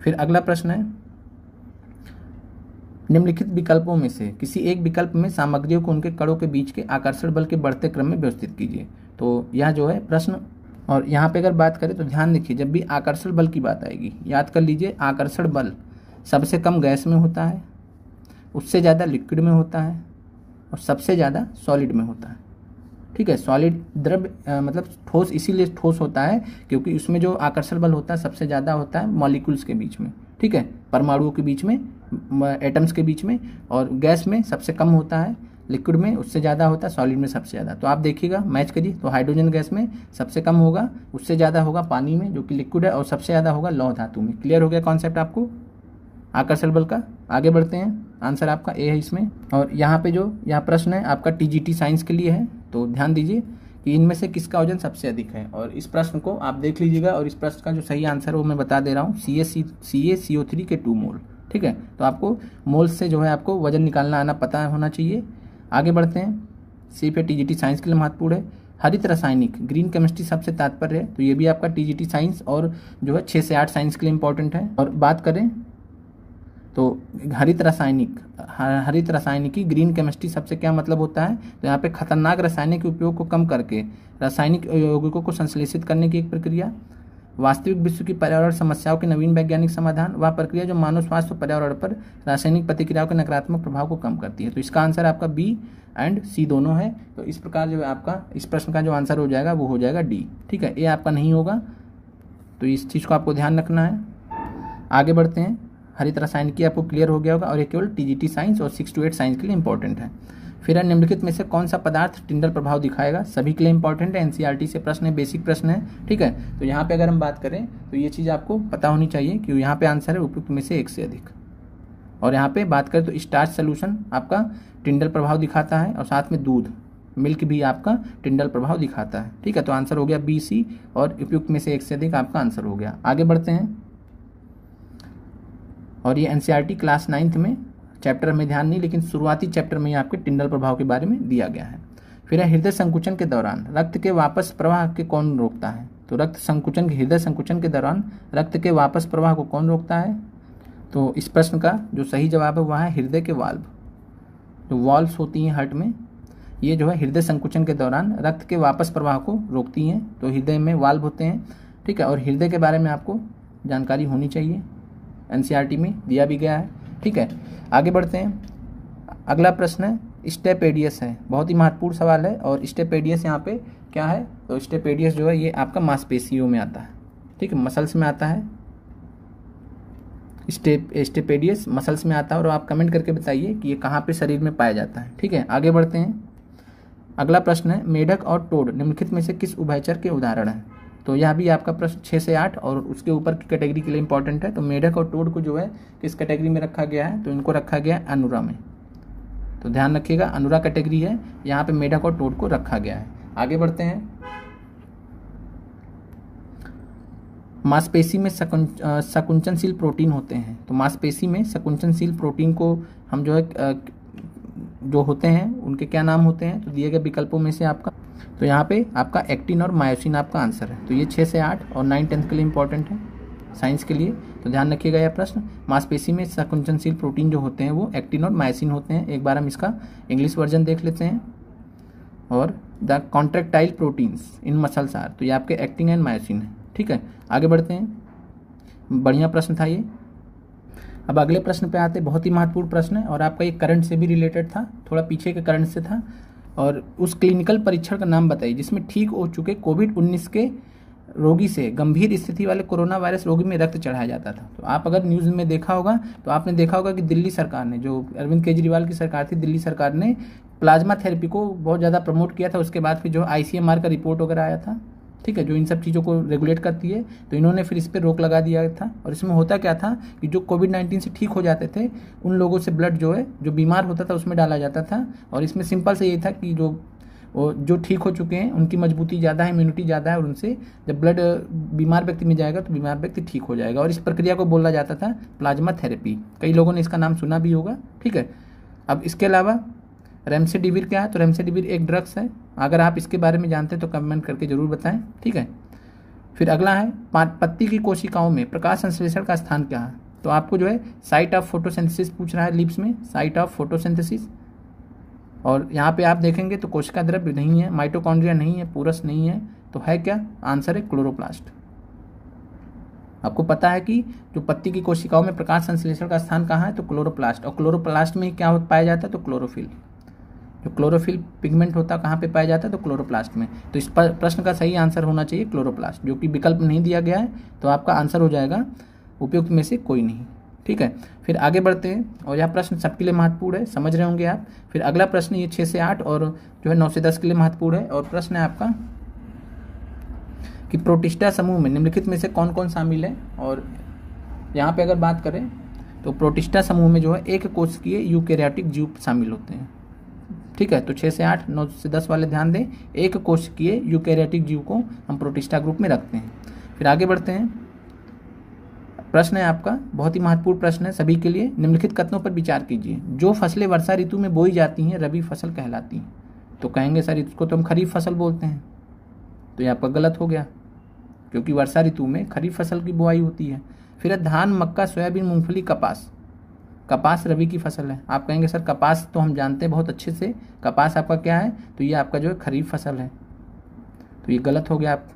फिर अगला प्रश्न है, निम्नलिखित विकल्पों में से किसी एक विकल्प में सामग्रियों को उनके कणों के बीच के आकर्षण बल के बढ़ते क्रम में व्यवस्थित कीजिए। तो यह जो है प्रश्न, और यहाँ पे अगर बात करें तो ध्यान देखिए, जब भी आकर्षण बल की बात आएगी याद कर लीजिए, आकर्षण बल सबसे कम गैस में होता है, उससे ज़्यादा लिक्विड में होता है और सबसे ज़्यादा सॉलिड में होता है। ठीक है, सॉलिड द्रव्य मतलब ठोस, इसीलिए ठोस होता है क्योंकि उसमें जो आकर्षण बल होता है सबसे ज़्यादा होता है मॉलिक्यूल्स के बीच में। ठीक है, परमाणुओं के बीच में, एटम्स के बीच में। और गैस में सबसे कम होता है, लिक्विड में उससे ज़्यादा होता है, सॉलिड में सबसे ज़्यादा। तो आप देखिएगा, मैच करिए, तो हाइड्रोजन गैस में सबसे कम होगा, उससे ज़्यादा होगा पानी में जो कि लिक्विड है, और सबसे ज़्यादा होगा लौह धातु में। क्लियर हो गया कॉन्सेप्ट आपको आकर्षण बल का। आगे बढ़ते हैं, आंसर आपका ए है इसमें। और यहाँ पे जो यह प्रश्न है आपका टीजीटी साइंस के लिए है, तो ध्यान दीजिए कि इनमें से किसका वजन सबसे अधिक है। और इस प्रश्न को आप देख लीजिएगा, और इस प्रश्न का जो सही आंसर है वो मैं बता दे रहा हूँ, CaCO3 के 2 मोल। ठीक है, तो आपको मोल से जो है आपको वजन निकालना आना पता होना चाहिए। आगे बढ़ते हैं, सी पे टीजीटी साइंस के लिए महत्वपूर्ण है। हरित रासायनिक, ग्रीन केमिस्ट्री सबसे तात्पर्य है, तो ये भी आपका टीजीटी साइंस और जो है 6 से 8 साइंस के लिए इंपॉर्टेंट है। और बात करें तो हरित रासायनिकी ग्रीन केमिस्ट्री सबसे क्या मतलब होता है, तो यहाँ पे खतरनाक रासायनिक उपयोग को कम करके रासायनिक यौगिकों को संश्लेषित करने की एक प्रक्रिया। वास्तविक विश्व की पर्यावरण समस्याओं के नवीन वैज्ञानिक समाधान, वह प्रक्रिया जो मानव स्वास्थ्य और पर्यावरण पर रासायनिक प्रतिक्रियाओं के नकारात्मक प्रभाव को कम करती है। तो इसका आंसर आपका बी एंड सी दोनों है। तो इस प्रकार जो है आपका इस प्रश्न का जो आंसर हो जाएगा वो हो जाएगा डी। ठीक है, ये आपका नहीं होगा, तो इस चीज़ को आपको ध्यान रखना है। आगे बढ़ते हैं। हरित रासायनिकी आपको क्लियर हो गया होगा और ये केवल टीजीटी साइंस और 6 to 8 साइंस के लिए इंपॉर्टेंट है। फिर निम्नलिखित में से कौन सा पदार्थ टिंडल प्रभाव दिखाएगा, सभी के लिए इंपॉर्टेंट है, एनसीईआरटी से प्रश्न है, बेसिक प्रश्न है। ठीक है, तो यहाँ पे अगर हम बात करें तो ये चीज़ आपको पता होनी चाहिए कि यहाँ पे आंसर है उपयुक्त में से एक से अधिक। और यहाँ पे बात करें तो स्टार्च सोल्यूशन आपका टिंडल प्रभाव दिखाता है और साथ में दूध मिल्क भी आपका टिंडल प्रभाव दिखाता है। ठीक है, तो आंसर हो गया बी सी और उपयुक्त में से एक से अधिक आपका आंसर हो गया। आगे बढ़ते हैं। और ये एनसीईआरटी क्लास 9th में चैप्टर में ध्यान नहीं, लेकिन शुरुआती चैप्टर में आपके टिंडल प्रभाव के बारे में दिया गया है। फिर है हृदय संकुचन के दौरान रक्त के वापस प्रवाह के कौन रोकता है, तो हृदय संकुचन के दौरान रक्त के वापस प्रवाह को कौन रोकता है, तो इस प्रश्न का जो सही जवाब है वह है हृदय के वाल्व। जो वॉल्व्स होती हैं हार्ट में, ये जो है हृदय संकुचन के दौरान रक्त के वापस प्रवाह को रोकती हैं, तो हृदय में वाल्व होते हैं। ठीक है, और हृदय के बारे में आपको जानकारी होनी चाहिए, एनसीईआरटी में दिया भी गया है। ठीक है, आगे बढ़ते हैं। अगला प्रश्न है स्टेपेडियस है, बहुत ही महत्वपूर्ण सवाल है। और स्टेपेडियस यहाँ पे क्या है, तो स्टेपेडियस जो है ये आपका मांसपेशियों में आता है। ठीक है, मसल्स में आता है, स्टेपेडियस मसल्स में आता है। और आप कमेंट करके बताइए कि ये कहाँ पे शरीर में पाया जाता है। ठीक है, आगे बढ़ते हैं। अगला प्रश्न है मेढक और टोड निम्नलिखित में से किस उभयचर के उदाहरण है, तो यह भी आपका प्रश्न 6 से 8 और उसके ऊपर की कैटेगरी के लिए इंपॉर्टेंट है। तो मेढक और टोड को जो है किस कैटेगरी में रखा गया है, तो इनको रखा गया है अनुरा में। तो ध्यान रखिएगा, अनुरा कैटेगरी है, यहाँ पे मेढक और टोड को रखा गया है। आगे बढ़ते हैं। मांसपेशी में संकुचनशील प्रोटीन होते हैं, तो मांसपेशी में संकुचनशील प्रोटीन को हम जो है जो होते हैं उनके क्या नाम होते हैं, तो दिए गए विकल्पों में से आपका, तो यहाँ पे आपका एक्टिन और मायोसिन आपका आंसर है। तो ये 6 से 8 और 9 10th के लिए इंपॉर्टेंट है, साइंस के लिए। तो ध्यान रखिएगा यह प्रश्न। मांसपेशी में संकुचनशील प्रोटीन जो होते हैं वो एक्टिन और मायोसिन होते हैं। एक बार हम इसका इंग्लिश वर्जन देख लेते हैं। और the contractile proteins in muscles are, तो ये आपके एक्टिन एंड मायोसिन है। ठीक है, आगे बढ़ते हैं। बढ़िया प्रश्न था ये। अब अगले प्रश्न पे आते, बहुत ही महत्वपूर्ण प्रश्न है और आपका ये करंट से भी रिलेटेड था, थोड़ा पीछे के करंट से था। और उस क्लिनिकल परीक्षण का नाम बताइए जिसमें ठीक हो चुके कोविड-19 के रोगी से गंभीर स्थिति वाले कोरोना वायरस रोगी में रक्त चढ़ाया जाता था। तो आप अगर न्यूज़ में देखा होगा तो आपने देखा होगा कि दिल्ली सरकार ने, जो अरविंद केजरीवाल की सरकार थी, दिल्ली सरकार ने प्लाज्मा थेरेपी को बहुत ज़्यादा प्रमोट किया था। उसके बाद फिर जो ICMR का रिपोर्ट वगैरह आया था, ठीक है, जो इन सब चीज़ों को रेगुलेट करती है, तो इन्होंने फिर इस पर रोक लगा दिया था। और इसमें होता क्या था कि जो कोविड-19 से ठीक हो जाते थे उन लोगों से ब्लड जो है जो बीमार होता था उसमें डाला जाता था। और इसमें सिंपल से ये था कि जो ठीक हो चुके हैं उनकी मजबूती ज़्यादा है, इम्यूनिटी ज़्यादा है, और उनसे जब ब्लड बीमार व्यक्ति में जाएगा तो बीमार व्यक्ति ठीक हो जाएगा। और इस प्रक्रिया को बोला जाता था प्लाज्मा थेरेपी। कई लोगों ने इसका नाम सुना भी होगा। ठीक है, अब इसके अलावा रेमडेसिविर क्या है, तो रेमडेसिविर एक ड्रग्स है। अगर आप इसके बारे में जानते हैं तो कमेंट करके जरूर बताएं। ठीक है, फिर अगला है पत्ती की कोशिकाओं में प्रकाश संश्लेषण का स्थान क्या है, तो आपको जो है साइट ऑफ फोटोसिंथेसिस पूछ रहा है, लिप्स में साइट ऑफ फोटोसिंथेसिस। और यहाँ पे आप देखेंगे तो कोशिका द्रव्य नहीं है, माइटोकॉन्ड्रिया नहीं है, पूरस नहीं है, तो है क्या, आंसर है क्लोरोप्लास्ट। आपको पता है कि जो पत्ती की कोशिकाओं में प्रकाश संश्लेषण का स्थान कहाँ है, तो क्लोरोप्लास्ट। और क्लोरोप्लास्ट में क्या पाया जाता है, तो क्लोरोफिल। जो क्लोरोफिल पिगमेंट होता है कहाँ पे पाया जाता है, तो क्लोरोप्लास्ट में। तो इस प्रश्न का सही आंसर होना चाहिए क्लोरोप्लास्ट, जो कि विकल्प नहीं दिया गया है, तो आपका आंसर हो जाएगा उपयुक्त में से कोई नहीं। ठीक है, फिर आगे बढ़ते हैं। और यह प्रश्न सबके लिए महत्वपूर्ण है, समझ रहे होंगे आप। फिर अगला प्रश्न ये 6 से 8 और जो है 9 से 10 के लिए महत्वपूर्ण है। और प्रश्न है आपका कि प्रोटिस्टा समूह में निम्नलिखित में से कौन कौन शामिल है। और यहाँ पे अगर बात करें तो प्रोटिस्टा समूह में जो है एक कोशिकीय यूकैरियोटिक जीव शामिल होते हैं। ठीक है, तो 6 से 8 9 से 10 वाले ध्यान दें, एक कोशिकीय यूकैरियोटिक जीव को हम प्रोटिस्टा ग्रुप में रखते हैं। फिर आगे बढ़ते हैं। प्रश्न है आपका बहुत ही महत्वपूर्ण प्रश्न है सभी के लिए। निम्नलिखित कथनों पर विचार कीजिए। जो फसलें वर्षा ऋतु में बोई जाती हैं रबी फसल कहलाती हैं। तो कहेंगे सर इसको तो हम खरीफ फसल बोलते हैं, तो ये आपका गलत हो गया, क्योंकि वर्षा ऋतु में खरीफ फसल की बुआई होती है। फिर है धान, मक्का, सोयाबीन, मूंगफली, कपास। कपास रबी की फसल है। आप कहेंगे सर कपास तो हम जानते हैं बहुत अच्छे से, कपास आपका क्या है, तो ये आपका जो है खरीफ फसल है, तो ये गलत हो गया आप,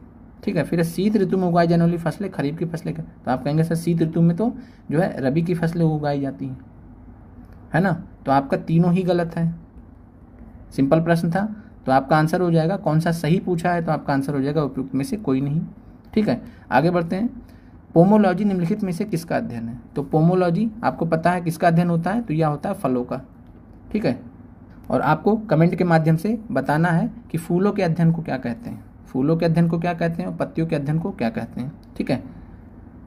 ठीक है। फिर शीत ऋतु में उगाई जाने वाली फसलें खरीफ की फसलें, तो आप कहेंगे सर शीत ऋतु में तो जो है रबी की फसलें उगाई जाती हैं, है ना, तो आपका तीनों ही गलत है। सिंपल प्रश्न था, तो आपका आंसर हो जाएगा, कौन सा सही पूछा है तो आपका आंसर हो जाएगा उपयुक्त में से कोई नहीं, ठीक है। आगे बढ़ते हैं। पोमोलॉजी निम्नलिखित में से किसका अध्ययन है? तो पोमोलॉजी आपको पता है किसका अध्ययन होता है, तो यह होता है फलों का, ठीक है। और आपको कमेंट के माध्यम से बताना है कि फूलों के अध्ययन को क्या कहते हैं, फूलों के अध्ययन को क्या कहते हैं और पत्तियों के अध्ययन को क्या कहते हैं, ठीक है।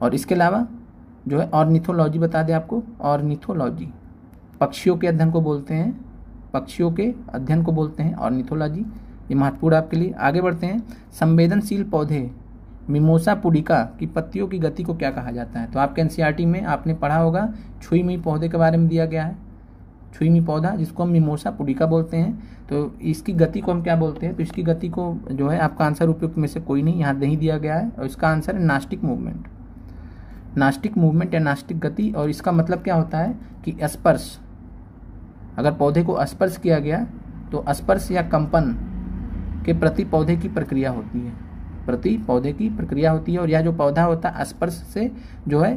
और इसके अलावा जो है ऑर्निथोलॉजी बता दें आपको, ऑर्निथोलॉजी पक्षियों के अध्ययन को बोलते हैं, पक्षियों के अध्ययन को बोलते हैं ऑर्निथोलॉजी, ये महत्वपूर्ण आपके लिए। आगे बढ़ते हैं। संवेदनशील पौधे मिमोसा पुडिका की पत्तियों की गति को क्या कहा जाता है? तो आपके एनसीईआरटी में आपने पढ़ा होगा, छुई पौधे के बारे में दिया गया है, छुई पौधा जिसको हम मिमोसा पुडिका बोलते हैं, तो इसकी गति को हम क्या बोलते हैं? तो इसकी गति को जो है आपका आंसर उपयुक्त में से कोई नहीं यहाँ नहीं दिया गया है, और इसका आंसर है नास्टिक मूवमेंट, नास्टिक मूवमेंट या नास्टिक गति। और इसका मतलब क्या होता है कि स्पर्श, अगर पौधे को स्पर्श किया गया तो स्पर्श या कंपन के प्रति पौधे की प्रक्रिया होती है, प्रति पौधे की प्रक्रिया होती है। और यह जो पौधा होता है स्पर्श से जो है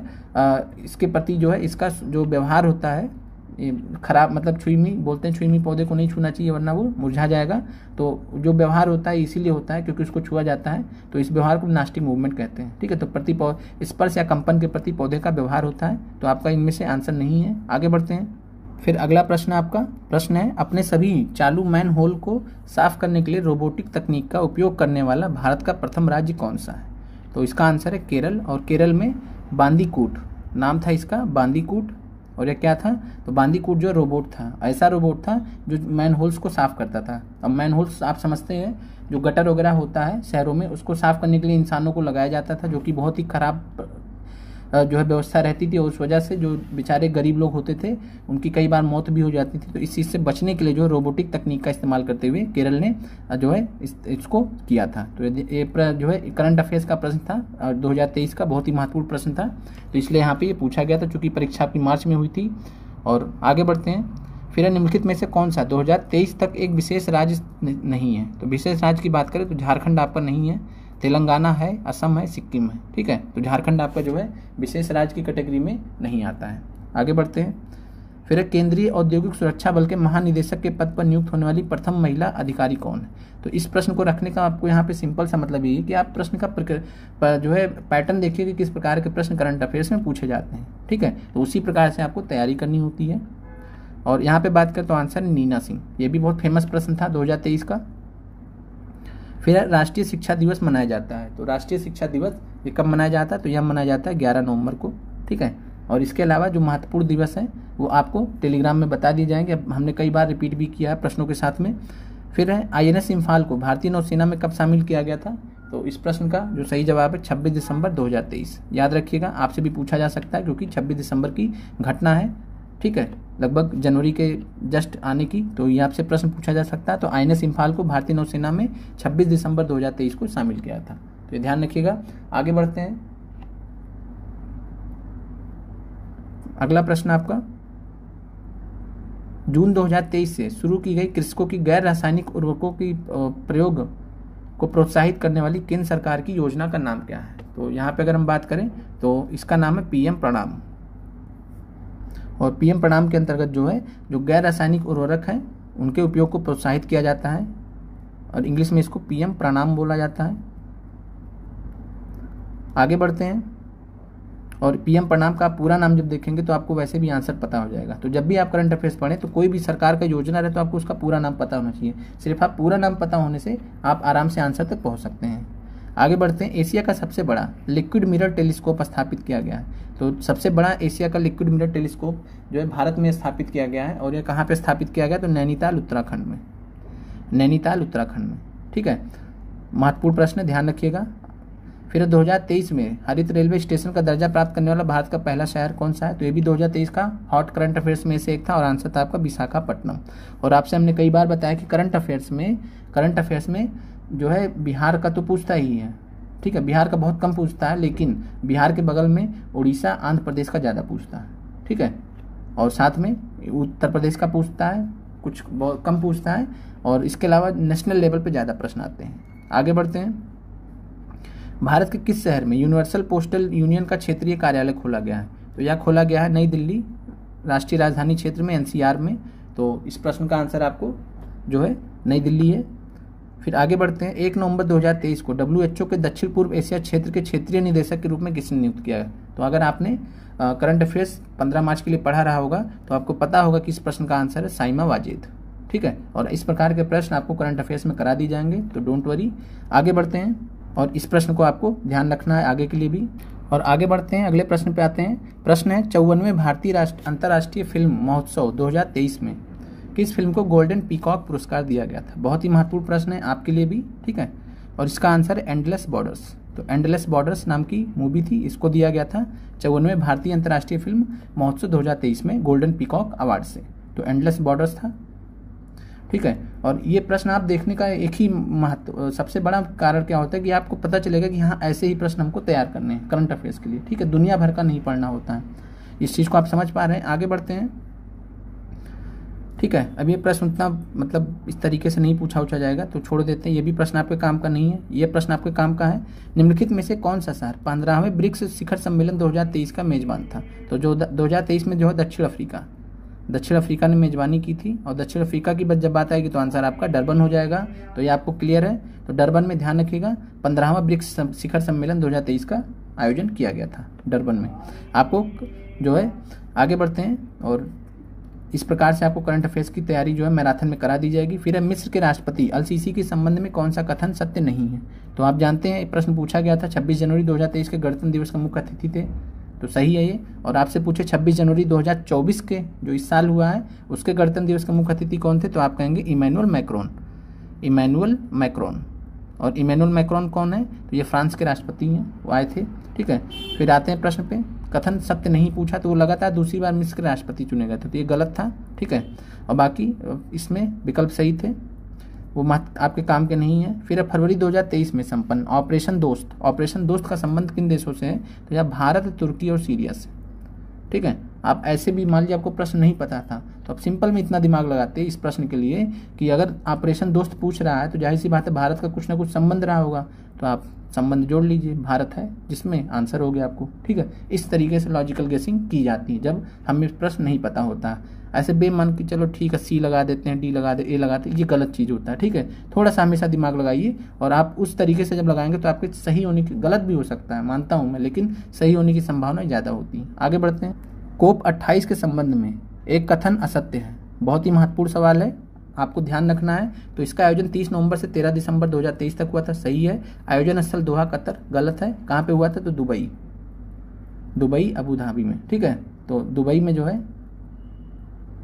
इसके प्रति जो है इसका जो व्यवहार होता है खराब, मतलब छुईमी बोलते हैं, छुईमी पौधे को नहीं छूना चाहिए वरना वो मुरझा जाएगा। तो जो व्यवहार होता है इसीलिए होता है क्योंकि उसको छुआ जाता है, तो इस व्यवहार को नास्टिक मूवमेंट कहते हैं, ठीक है। तो प्रति स्पर्श या कंपन के प्रति पौधे का व्यवहार होता है, तो आपका इनमें से आंसर नहीं है। आगे बढ़ते हैं। फिर अगला प्रश्न आपका प्रश्न है, अपने सभी चालू मैन होल को साफ करने के लिए रोबोटिक तकनीक का उपयोग करने वाला भारत का प्रथम राज्य कौन सा है? तो इसका आंसर है केरल, और केरल में बांदीकूट नाम था इसका, बांदीकूट। और यह क्या था? तो बांदीकूट जो रोबोट था, ऐसा रोबोट था जो मैन होल्स को साफ करता था। अब मैन होल्स आप समझते हैं जो गटर वगैरह होता है शहरों में, उसको साफ करने के लिए इंसानों को लगाया जाता था, जो कि बहुत ही खराब जो है व्यवस्था रहती थी, और उस वजह से जो बेचारे गरीब लोग होते थे उनकी कई बार मौत भी हो जाती थी। तो इस चीज़ से बचने के लिए जो रोबोटिक तकनीक का इस्तेमाल करते हुए केरल ने जो है इसको किया था। तो ये जो है करंट अफेयर्स का प्रश्न था 2023 का, बहुत ही महत्वपूर्ण प्रश्न था, तो इसलिए यहाँ पे ये पूछा गया था, चूँकि परीक्षा आपकी मार्च में हुई थी। और आगे बढ़ते हैं। फिर निम्नलिखित में से कौन सा 2023 तक एक विशेष राज्य नहीं है? तो विशेष राज्य की बात करें तो झारखंड आपका नहीं है, तेलंगाना है, असम है, सिक्किम है, ठीक है। तो झारखंड आपका जो है विशेष राज्य की कैटेगरी में नहीं आता है। आगे बढ़ते हैं। फिर केंद्रीय औद्योगिक सुरक्षा बल के महानिदेशक के पद पर नियुक्त होने वाली प्रथम महिला अधिकारी कौन है? तो इस प्रश्न को रखने का आपको यहाँ पे सिंपल सा मतलब ये है कि आप प्रश्न का जो है पैटर्न देखिए कि किस प्रकार के प्रश्न करंट अफेयर्स में पूछे जाते हैं, ठीक है। तो उसी प्रकार से आपको तैयारी करनी होती है। और यहाँ पे बात करें तो आंसर नीना सिंह, ये भी बहुत फेमस प्रश्न था 2023 का। फिर राष्ट्रीय शिक्षा दिवस मनाया जाता है, तो राष्ट्रीय शिक्षा दिवस ये कब मनाया जाता है? तो यह मनाया जाता है 11 नवंबर को, ठीक है। और इसके अलावा जो महत्वपूर्ण दिवस है वो आपको टेलीग्राम में बता दिए जाएंगे, अब हमने कई बार रिपीट भी किया है प्रश्नों के साथ में। फिर है INS इम्फाल को भारतीय नौसेना में कब शामिल किया गया था? तो इस प्रश्न का जो सही जवाब है 26 दिसंबर 2023। याद रखिएगा, आपसे भी पूछा जा सकता है क्योंकि 26 दिसंबर की घटना है, ठीक है, लगभग जनवरी के जस्ट आने की, तो ये आपसे प्रश्न पूछा जा सकता है। तो INS इम्फाल को भारतीय नौसेना में 26 दिसंबर 2023 को शामिल किया था, तो ये ध्यान रखिएगा। आगे बढ़ते हैं। अगला प्रश्न आपका, जून 2023 से शुरू की गई कृषकों की गैर रासायनिक उर्वरकों की प्रयोग को प्रोत्साहित करने वाली केंद्र सरकार की योजना का नाम क्या है? तो यहाँ पे अगर हम बात करें तो इसका नाम है PM प्रणाम। और PM प्रणाम के अंतर्गत जो है जो गैर रासायनिक उर्वरक हैं उनके उपयोग को प्रोत्साहित किया जाता है, और इंग्लिश में इसको PM प्रणाम बोला जाता है। आगे बढ़ते हैं। और PM प्रणाम का पूरा नाम जब देखेंगे तो आपको वैसे भी आंसर पता हो जाएगा। तो जब भी आप करंट अफेयर्स पढ़ें तो कोई भी सरकार का योजना रहे तो आपको उसका पूरा नाम पता होना चाहिए। सिर्फ आप पूरा नाम पता होने से आप आराम से आंसर तक पहुँच सकते हैं। आगे बढ़ते हैं। एशिया का सबसे बड़ा लिक्विड मिरर टेलीस्कोप स्थापित किया गया है। तो सबसे बड़ा एशिया का लिक्विड मिरर टेलीस्कोप जो है भारत में स्थापित किया गया है, और ये कहाँ पे स्थापित किया गया? तो नैनीताल उत्तराखंड में, नैनीताल उत्तराखंड में, ठीक है। महत्वपूर्ण प्रश्न, ध्यान रखिएगा। फिर 2023 में हरित रेलवे स्टेशन का दर्जा प्राप्त करने वाला भारत का पहला शहर कौन सा है? तो ये भी 2023 का हॉट करंट अफेयर्स में से एक था, और आंसर था आपका विशाखापट्टनम। और आपसे हमने कई बार बताया कि करंट अफेयर्स में जो है बिहार का तो पूछता ही है, ठीक है, बिहार का बहुत कम पूछता है, लेकिन बिहार के बगल में उड़ीसा, आंध्र प्रदेश का ज़्यादा पूछता है, ठीक है। और साथ में उत्तर प्रदेश का पूछता है, कुछ बहुत कम पूछता है, और इसके अलावा नेशनल लेवल पे ज़्यादा प्रश्न आते हैं। आगे बढ़ते हैं। भारत के किस शहर में यूनिवर्सल पोस्टल यूनियन का क्षेत्रीय कार्यालय खोला गया है? तो यह खोला गया है नई दिल्ली राष्ट्रीय राजधानी क्षेत्र में, एनसीआर में। तो इस प्रश्न का आंसर आपको जो है नई दिल्ली है। फिर आगे बढ़ते हैं। 1 नवंबर 2023 को WHO के दक्षिण पूर्व एशिया क्षेत्र के क्षेत्रीय निदेशक के रूप में किसने नियुक्त किया है? तो अगर आपने करंट अफेयर्स 15 मार्च के लिए पढ़ा रहा होगा तो आपको पता होगा कि इस प्रश्न का आंसर है साइमा वाजिद। ठीक है, और इस प्रकार के प्रश्न आपको करंट अफेयर्स में करा दी जाएंगे, तो डोंट वरी। आगे बढ़ते हैं, और इस प्रश्न को आपको ध्यान रखना है आगे के लिए भी। और आगे बढ़ते हैं, अगले प्रश्न पे आते हैं। प्रश्न है 54वें भारतीय अंतर्राष्ट्रीय फिल्म महोत्सव 2023 में किस फिल्म को गोल्डन पीकॉक पुरस्कार दिया गया था? बहुत ही महत्वपूर्ण प्रश्न है आपके लिए भी। ठीक है, और इसका आंसर है एंडलेस बॉर्डर्स। तो एंडलेस बॉर्डर्स नाम की मूवी थी, इसको दिया गया था 54वें भारतीय अंतर्राष्ट्रीय फिल्म महोत्सव 2023 में गोल्डन पीकॉक अवार्ड से। तो एंडलेस बॉर्डर्स था। ठीक है, और ये प्रश्न आप देखने का एक ही सबसे बड़ा कारण क्या होता है कि आपको पता चलेगा कि हाँ ऐसे ही प्रश्न हमको तैयार करने हैं करंट अफेयर्स के लिए। ठीक है, दुनिया भर का नहीं पढ़ना होता है। इस चीज़ को आप समझ पा रहे हैं। आगे बढ़ते हैं। ठीक है, अब ये प्रश्न उतना मतलब इस तरीके से नहीं पूछा जाएगा, तो छोड़ देते हैं। ये भी प्रश्न आपके काम का नहीं है, ये प्रश्न आपके काम का है। निम्नलिखित में से कौन सा शहर 15वें ब्रिक्स शिखर सम्मेलन 2023 का मेजबान था? तो जो 2023 में जो है दक्षिण अफ्रीका ने मेजबानी की थी। और दक्षिण अफ्रीका की जब बात आएगी तो आंसर आपका डरबन हो जाएगा। तो ये आपको क्लियर है। तो डरबन में ध्यान रखिएगा, 15वां ब्रिक्स शिखर सम्मेलन 2023 का आयोजन किया गया था डरबन में। आपको जो है आगे बढ़ते हैं, और इस प्रकार से आपको करंट अफेयर्स की तैयारी जो है मैराथन में करा दी जाएगी। फिर है मिस्र के राष्ट्रपति अल-सीसी के संबंध में कौन सा कथन सत्य नहीं है? तो आप जानते हैं प्रश्न पूछा गया था 26 जनवरी 2023 के गणतंत्र दिवस का मुख्य अतिथि थे, तो सही है ये। और आपसे पूछे 26 जनवरी 2024 के जो इस साल हुआ है उसके गणतंत्र दिवस के मुख्य अतिथि कौन थे? तो आप कहेंगे इमैनुअल मैक्रोन। और इमैनुअल मैक्रोन कौन है? तो ये फ्रांस के राष्ट्रपति हैं, वो आए थे। ठीक है, फिर आते हैं प्रश्न पे। कथन सत्य नहीं पूछा तो वो लगातार दूसरी बार मिस्र के राष्ट्रपति चुने गए थे, तो ये गलत था। ठीक है, और बाकी इसमें विकल्प सही थे, वो आपके काम के नहीं है। फिर फरवरी 2023 में संपन्न ऑपरेशन दोस्त का संबंध किन देशों से है? तो यह भारत, तुर्की और सीरिया से। ठीक है, आप ऐसे भी मान लीजिए आपको प्रश्न नहीं पता था तो आप सिंपल में इतना दिमाग लगाते इस प्रश्न के लिए कि अगर ऑपरेशन दोस्त पूछ रहा है तो जाहिर सी बात है भारत का कुछ ना कुछ संबंध रहा होगा, तो आप संबंध जोड़ लीजिए, भारत है जिसमें आंसर हो गया आपको। ठीक है, इस तरीके से लॉजिकल गेसिंग की जाती है जब हमें प्रश्न नहीं पता होता। ऐसे बेमान कि चलो ठीक है सी लगा देते हैं, डी लगा दे, ए लगाते हैं, ये गलत चीज़ होता है। ठीक है, थोड़ा सा हमेशा दिमाग लगाइए, और आप उस तरीके से जब लगाएंगे तो आपके सही होने की, गलत भी हो सकता है मानता हूँ मैं, लेकिन सही होने की संभावना ज़्यादा होती है। आगे बढ़ते हैं। कोप 28 के संबंध में एक कथन असत्य है। बहुत ही महत्वपूर्ण सवाल है, आपको ध्यान रखना है। तो इसका आयोजन 30 नवंबर से 13 दिसंबर 2023 तक हुआ था, सही है। आयोजन स्थल दोहा कतर, गलत है। कहाँ पे हुआ था? तो दुबई अबू धाबी में। ठीक है, तो दुबई में जो है,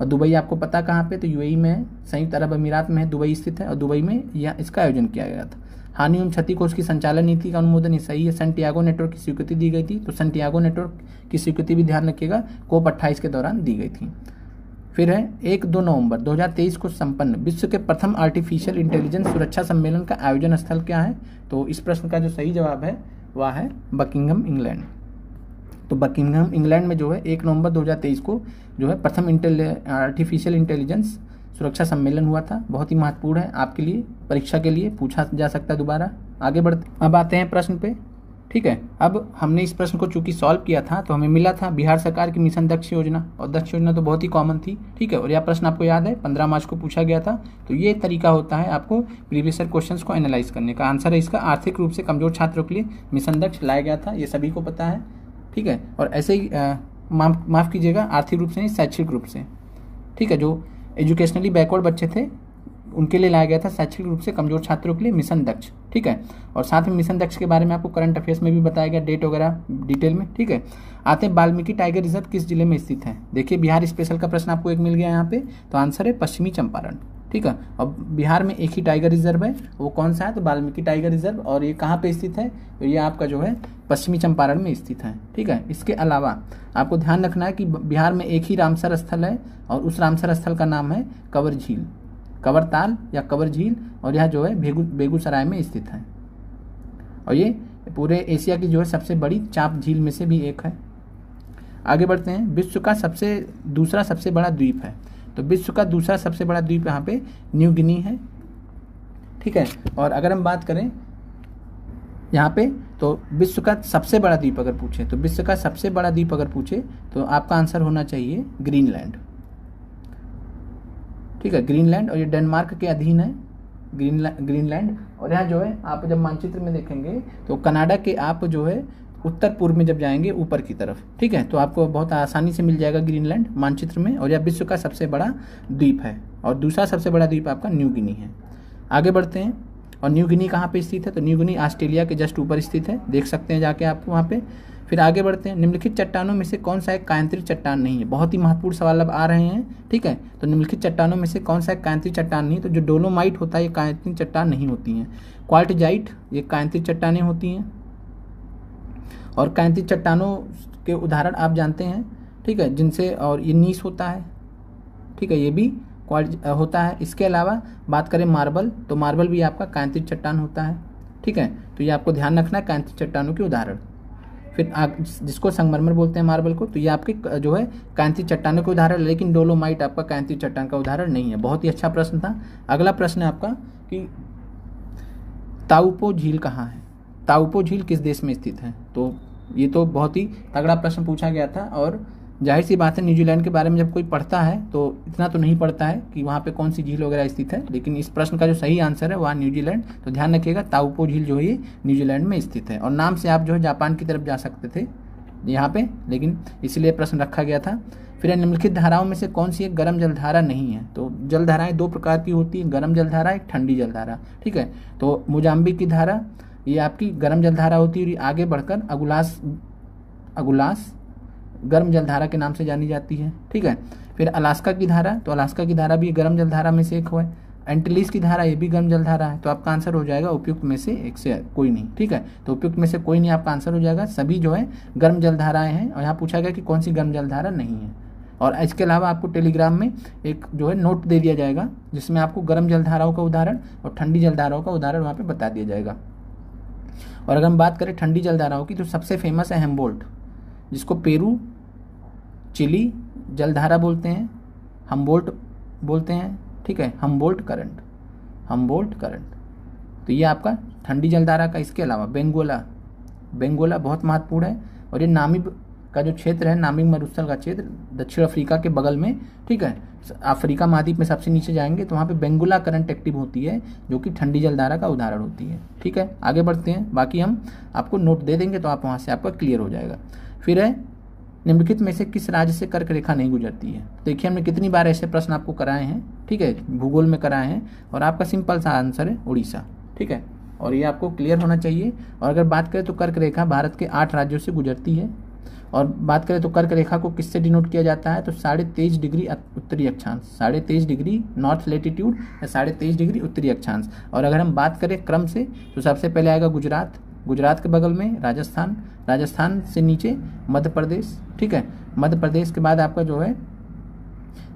और दुबई आपको पता कहाँ पे? तो यूएई में है, संयुक्त अरब अमीरात में है, दुबई स्थित है, और दुबई में यह इसका आयोजन किया गया था। हानि एवं क्षति को उसकी संचालन नीति का अनुमोदन, ये सही है। सैंटियागो नेटवर्क की स्वीकृति दी गई थी, तो सैंटियागो नेटवर्क की स्वीकृति भी ध्यान रखिएगा कोप 28 के दौरान दी गई थी। फिर है 1-2 नवंबर 2023 को संपन्न विश्व के प्रथम आर्टिफिशियल इंटेलिजेंस सुरक्षा सम्मेलन का आयोजन स्थल क्या है? तो इस प्रश्न का जो सही जवाब है वह है बकिंघम, इंग्लैंड। तो बकिंघम इंग्लैंड में जो है 1 नवंबर 2023 को जो है प्रथम आर्टिफिशियल इंटेलिजेंस सुरक्षा सम्मेलन हुआ था। बहुत ही महत्वपूर्ण है आपके लिए, परीक्षा के लिए पूछा जा सकता है दोबारा। आगे बढ़ते, अब आते हैं प्रश्न पे। ठीक है, अब हमने इस प्रश्न को चूंकि सॉल्व किया था तो हमें मिला था बिहार सरकार की मिशन दक्ष योजना, और दक्ष योजना तो बहुत ही कॉमन थी। ठीक है, और यह प्रश्न आपको याद है 15 मार्च को पूछा गया था। तो ये तरीका होता है आपको प्रीवियस ईयर क्वेश्चंस को एनालाइज करने का। आंसर है इसका आर्थिक रूप से कमजोर छात्रों के लिए मिशन दक्ष लाया गया था, ये सभी को पता है। ठीक है, और ऐसे ही माफ़ कीजिएगा, आर्थिक रूप से नहीं, शैक्षिक रूप से। ठीक है, जो एजुकेशनली बैकवर्ड बच्चे थे उनके लिए लाया गया था, शैक्षिक रूप से कमजोर छात्रों के लिए मिशन दक्ष। ठीक है, और साथ में मिशन दक्ष के बारे में आपको करंट अफेयर्स में भी बताया गया, डेट वगैरह डिटेल में। ठीक है, आते हैं वाल्मीकि टाइगर रिजर्व किस जिले में स्थित है? देखिए बिहार स्पेशल का प्रश्न आपको एक मिल गया यहाँ पे, तो आंसर है पश्चिमी चंपारण। ठीक है, और बिहार में एक ही टाइगर रिजर्व है, वो कौन सा है? तो वाल्मीकि टाइगर रिजर्व, और ये कहाँ पे स्थित है? तो ये आपका जो है पश्चिमी चंपारण में स्थित है। ठीक है, इसके अलावा आपको ध्यान रखना है कि बिहार में एक ही रामसर स्थल है, और उस रामसर स्थल का नाम है कंवर झील, कंवर ताल या कंवर झील, और यह जो है बेगूसराय में स्थित है, और ये पूरे एशिया की जो है सबसे बड़ी चाप झील में से भी एक है। आगे बढ़ते हैं। विश्व का दूसरा सबसे बड़ा द्वीप है, तो विश्व का दूसरा सबसे बड़ा द्वीप यहाँ पे न्यू गिनी है, ठीक है। और अगर हम बात करें यहाँ पे, तो विश्व का सबसे बड़ा द्वीप अगर पूछे, तो विश्व का सबसे बड़ा द्वीप अगर पूछे तो आपका आंसर होना चाहिए ग्रीनलैंड, ठीक है, ग्रीनलैंड। और ये डेनमार्क के अधीन है ग्रीनलैंड। और यहाँ जो है आप जब मानचित्र में देखेंगे तो कनाडा के आप जो है उत्तर पूर्व में जब जाएंगे ऊपर की तरफ, ठीक है, तो आपको बहुत आसानी से मिल जाएगा ग्रीनलैंड मानचित्र में। और यह विश्व का सबसे बड़ा द्वीप है और दूसरा सबसे बड़ा द्वीप आपका न्यू गिनी है। आगे बढ़ते हैं। और न्यू गिनी कहाँ पे स्थित है, तो न्यू गिनी ऑस्ट्रेलिया के जस्ट ऊपर स्थित है, देख सकते हैं जाके आप वहाँ पे। फिर आगे बढ़ते हैं। निम्नलिखित चट्टानों में से कौन सा एक कायांतरित चट्टान नहीं है, बहुत ही महत्वपूर्ण सवाल अब आ रहे हैं, ठीक है। तो निम्नलिखित चट्टानों में से कौन सा एक कायांतरित चट्टान नहीं है, तो जो डोलोमाइट होता है ये कायांतरित चट्टान नहीं होती हैं। क्वार्टजाइट ये कायांतरित चट्टानें होती हैं। और कायांतरित चट्टानों के उदाहरण आप जानते हैं, ठीक है, जिनसे, और ये नीस होता है, ठीक है, ये भी होता है। इसके अलावा बात करें मार्बल, तो मार्बल भी आपका कायांतरित चट्टान होता है, ठीक है। तो ये आपको ध्यान रखना है कायांतरित चट्टानों के उदाहरण। फिर जिसको संगमरमर बोलते हैं मार्बल को, तो ये आपके जो है कायांतरित चट्टानों के उदाहरण, लेकिन डोलोमाइट आपका कायांतरित चट्टान का उदाहरण नहीं है। बहुत ही अच्छा प्रश्न था। अगला प्रश्न है आपका कि ताउपो झील कहाँ है, ताउपो झील किस देश में स्थित है। तो ये तो बहुत ही तगड़ा प्रश्न पूछा गया था। और जाहिर सी बात है न्यूजीलैंड के बारे में जब कोई पढ़ता है तो इतना तो नहीं पढ़ता है कि वहाँ पे कौन सी झील वगैरह स्थित है, लेकिन इस प्रश्न का जो सही आंसर है वहाँ न्यूजीलैंड। तो ध्यान रखिएगा ताउपो झील जो है ये न्यूजीलैंड में स्थित है। और नाम से आप जो है जापान की तरफ जा सकते थे यहाँ पे, लेकिन इसलिए प्रश्न रखा गया था। फिर निम्नलिखित धाराओं में से कौन सी एक गर्म जलधारा नहीं है, तो जलधाराएं दो प्रकार की होती है, गर्म जलधारा एक ठंडी जलधारा, ठीक है। तो मोजाम्बिक की धारा ये आपकी गर्म जलधारा होती है, और आगे बढ़कर अगुलास गर्म जलधारा के नाम से जानी जाती है, ठीक है। फिर अलास्का की धारा, तो अलास्का की धारा भी गर्म जलधारा में से एक है। एंटिलीज की धारा ये भी गर्म जलधारा है। तो आपका आंसर हो जाएगा उपयुक्त में से एक से कोई नहीं, ठीक है। तो उपयुक्त में से कोई नहीं आपका आंसर हो जाएगा, सभी जो है गर्म जलधाराएं हैं। और यहाँ पूछा गया कि कौन सी गर्म जलधारा नहीं है। और इसके अलावा आपको टेलीग्राम में एक जो है नोट दे दिया जाएगा जिसमें आपको गर्म जलधाराओं का उदाहरण और ठंडी जलधाराओं का उदाहरण वहाँ पे बता दिया जाएगा। और अगर हम बात करें ठंडी जलधाराओं की, तो सबसे फेमस है हेम्बोल्ट, जिसको पेरू चिली जलधारा बोलते हैं, हम्बोल्ट बोलते हैं, ठीक है, हम्बोल्ट करंट। तो ये आपका ठंडी जलधारा का। इसके अलावा बेंगोला बहुत महत्वपूर्ण है। और ये नामिब का जो क्षेत्र है, नामिब मरुस्थल का क्षेत्र दक्षिण अफ्रीका के बगल में, ठीक है, अफ्रीका महाद्वीप में सबसे नीचे जाएंगे तो वहाँ पे बेंगोला करंट एक्टिव होती है, जो कि ठंडी जलधारा का उदाहरण होती है, ठीक है। आगे बढ़ते हैं, बाकी हम आपको नोट दे देंगे तो आप वहाँ से आपका क्लियर हो जाएगा। फिर है निम्नलिखित में से किस राज्य से कर्क रेखा नहीं गुजरती है। देखिए हमने कितनी बार ऐसे प्रश्न आपको कराए हैं, ठीक है, भूगोल में कराए हैं। और आपका सिंपल सा आंसर है उड़ीसा, ठीक है। और ये आपको क्लियर होना चाहिए। और अगर बात करें तो कर्क रेखा भारत के 8 राज्यों से गुजरती है। और बात करें तो कर्क रेखा को किससे डिनोट किया जाता है, तो 23.5 डिग्री उत्तरी अक्षांश, 23.5 डिग्री नॉर्थ लेटीट्यूड या 23.5 डिग्री उत्तरी अक्षांश। और अगर हम बात करें क्रम से, तो सबसे पहले आएगा गुजरात के बगल में राजस्थान से नीचे मध्य प्रदेश, ठीक है। मध्य प्रदेश के बाद आपका जो है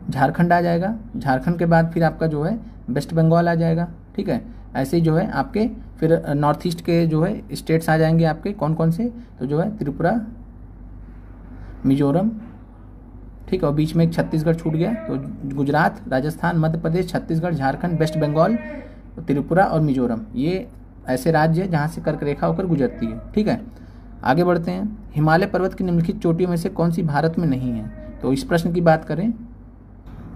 झारखंड आ जाएगा, झारखंड के बाद फिर आपका जो है वेस्ट बंगाल आ जाएगा, ठीक है। ऐसे ही जो है आपके फिर नॉर्थ ईस्ट के जो है स्टेट्स आ जाएंगे आपके कौन कौन से, तो जो है त्रिपुरा, मिजोरम, ठीक है। और बीच में एक छत्तीसगढ़ छूट गया। तो गुजरात, राजस्थान, मध्य प्रदेश, छत्तीसगढ़, झारखंड, वेस्ट बंगाल, त्रिपुरा और मिजोरम, ये ऐसे राज्य हैं जहाँ से कर्क रेखा होकर गुजरती है, ठीक है। आगे बढ़ते हैं। हिमालय पर्वत की निम्नलिखित चोटियों में से कौन सी भारत में नहीं है, तो इस प्रश्न की बात करें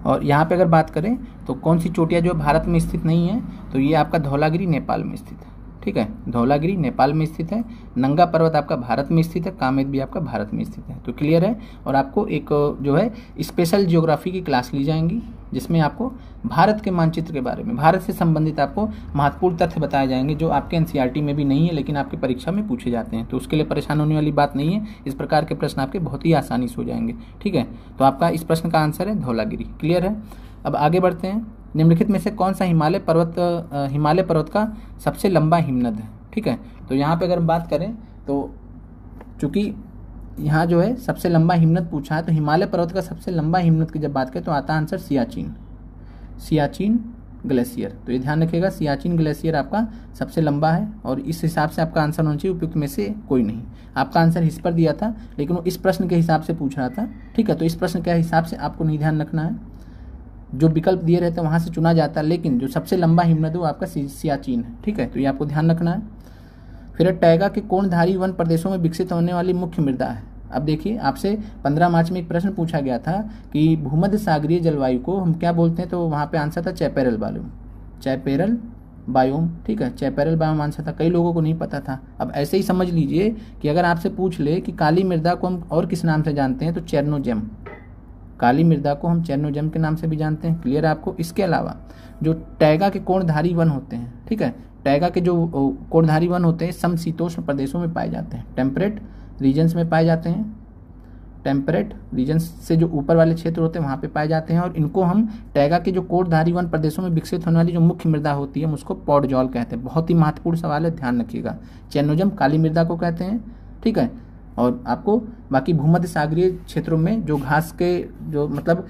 और यहाँ पे अगर बात करें तो कौन सी चोटियाँ जो भारत में स्थित नहीं है, तो ये आपका धौलागिरी नेपाल में स्थित है, ठीक है। धौलागिरी नेपाल में स्थित है। नंगा पर्वत आपका भारत में स्थित है। कामेत भी आपका भारत में स्थित है। तो क्लियर है। और आपको एक जो है स्पेशल ज्योग्राफी की क्लास ली जाएंगी जिसमें आपको भारत के मानचित्र के बारे में, भारत से संबंधित आपको महत्वपूर्ण तथ्य बताए जाएंगे जो आपके एनसीईआरटी में भी नहीं है लेकिन आपकी परीक्षा में पूछे जाते हैं। तो उसके लिए परेशान होने वाली बात नहीं है। इस प्रकार के प्रश्न आपके बहुत ही आसानी से हो जाएंगे, ठीक है। तो आपका इस प्रश्न का आंसर है धौलागिरी। क्लियर है। अब आगे बढ़ते हैं। निम्नलिखित में से कौन सा हिमालय पर्वत का सबसे लंबा हिमनद है, ठीक है। तो यहाँ पे अगर हम बात करें तो चूंकि यहाँ जो है सबसे लंबा हिमनद पूछा है, तो हिमालय पर्वत का सबसे लंबा हिमनद की जब बात करें तो आता आंसर सियाचिन, ग्लेशियर। तो ये ध्यान रखिएगा, सियाचिन ग्लेशियर आपका सबसे लंबा है और इस हिसाब से आपका आंसर होना चाहिए उपयुक्त में से कोई नहीं। आपका आंसर इस पर दिया था लेकिन वो इस प्रश्न के हिसाब से पूछ रहा था, ठीक है। तो इस प्रश्न के हिसाब से आपको नहीं ध्यान रखना है, जो विकल्प दिए रहते हैं वहाँ से चुना जाता है, लेकिन जो सबसे लंबा हिमनद वो आपका सियाचिन है, ठीक है। तो ये आपको ध्यान रखना है। फिर टैगा के कोणधारी वन प्रदेशों में विकसित होने वाली मुख्य मृदा है। अब देखिए, आपसे 15 मार्च में एक प्रश्न पूछा गया था कि भूमध्य सागरीय जलवायु को हम क्या बोलते हैं, तो वहाँ पे आंसर था चैपेरल बायोम, चैपेरल बायोम, ठीक है। चैपेरल बायोम आंसर था, कई लोगों को नहीं पता था। अब ऐसे ही समझ लीजिए कि अगर आपसे पूछ ले कि काली मृदा को हम और किस नाम से जानते हैं, तो चेरनोजेम, काली मृदा को हम चेरनोजेम के नाम से भी जानते हैं। क्लियर है आपको। इसके अलावा जो टैगा के कोणधारी वन होते हैं, ठीक है, टैगा के जो कोणधारी वन होते हैं समशीतोष्ण प्रदेशों में पाए जाते हैं, टेम्परेट रीजन्स में पाए जाते हैं, टेम्परेट रीजन्स से जो ऊपर वाले क्षेत्र होते हैं वहाँ पे पाए जाते हैं। और इनको हम टैगा के जो कोणधारी वन प्रदेशों में विकसित होने वाली जो मुख्य मृदा होती है उसको पॉडजॉल कहते हैं। बहुत ही महत्वपूर्ण सवाल है, ध्यान रखिएगा। चेरनोजेम काली मृदा को कहते हैं, ठीक है। और आपको बाकी भूमध्य सागरीय क्षेत्रों में जो घास के जो मतलब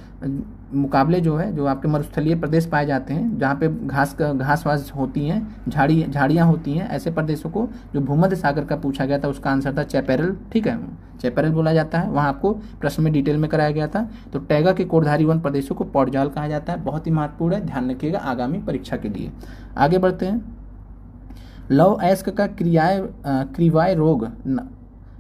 मुकाबले जो है, जो आपके मरुस्थलीय प्रदेश पाए जाते हैं जहाँ पे घास वास होती हैं, झाड़ियाँ होती हैं, ऐसे प्रदेशों को जो भूमध्य सागर का पूछा गया था उसका आंसर था चैपेरल, ठीक है, चैपेरल बोला जाता है। वहाँ आपको प्रश्न में डिटेल में कराया गया था। तो टैगा के कोणधारी वन प्रदेशों को पॉडजॉल कहा जाता है। बहुत ही महत्वपूर्ण है, ध्यान रखिएगा आगामी परीक्षा के लिए। आगे बढ़ते हैं। लौह अयस्क का क्रीवाय रोग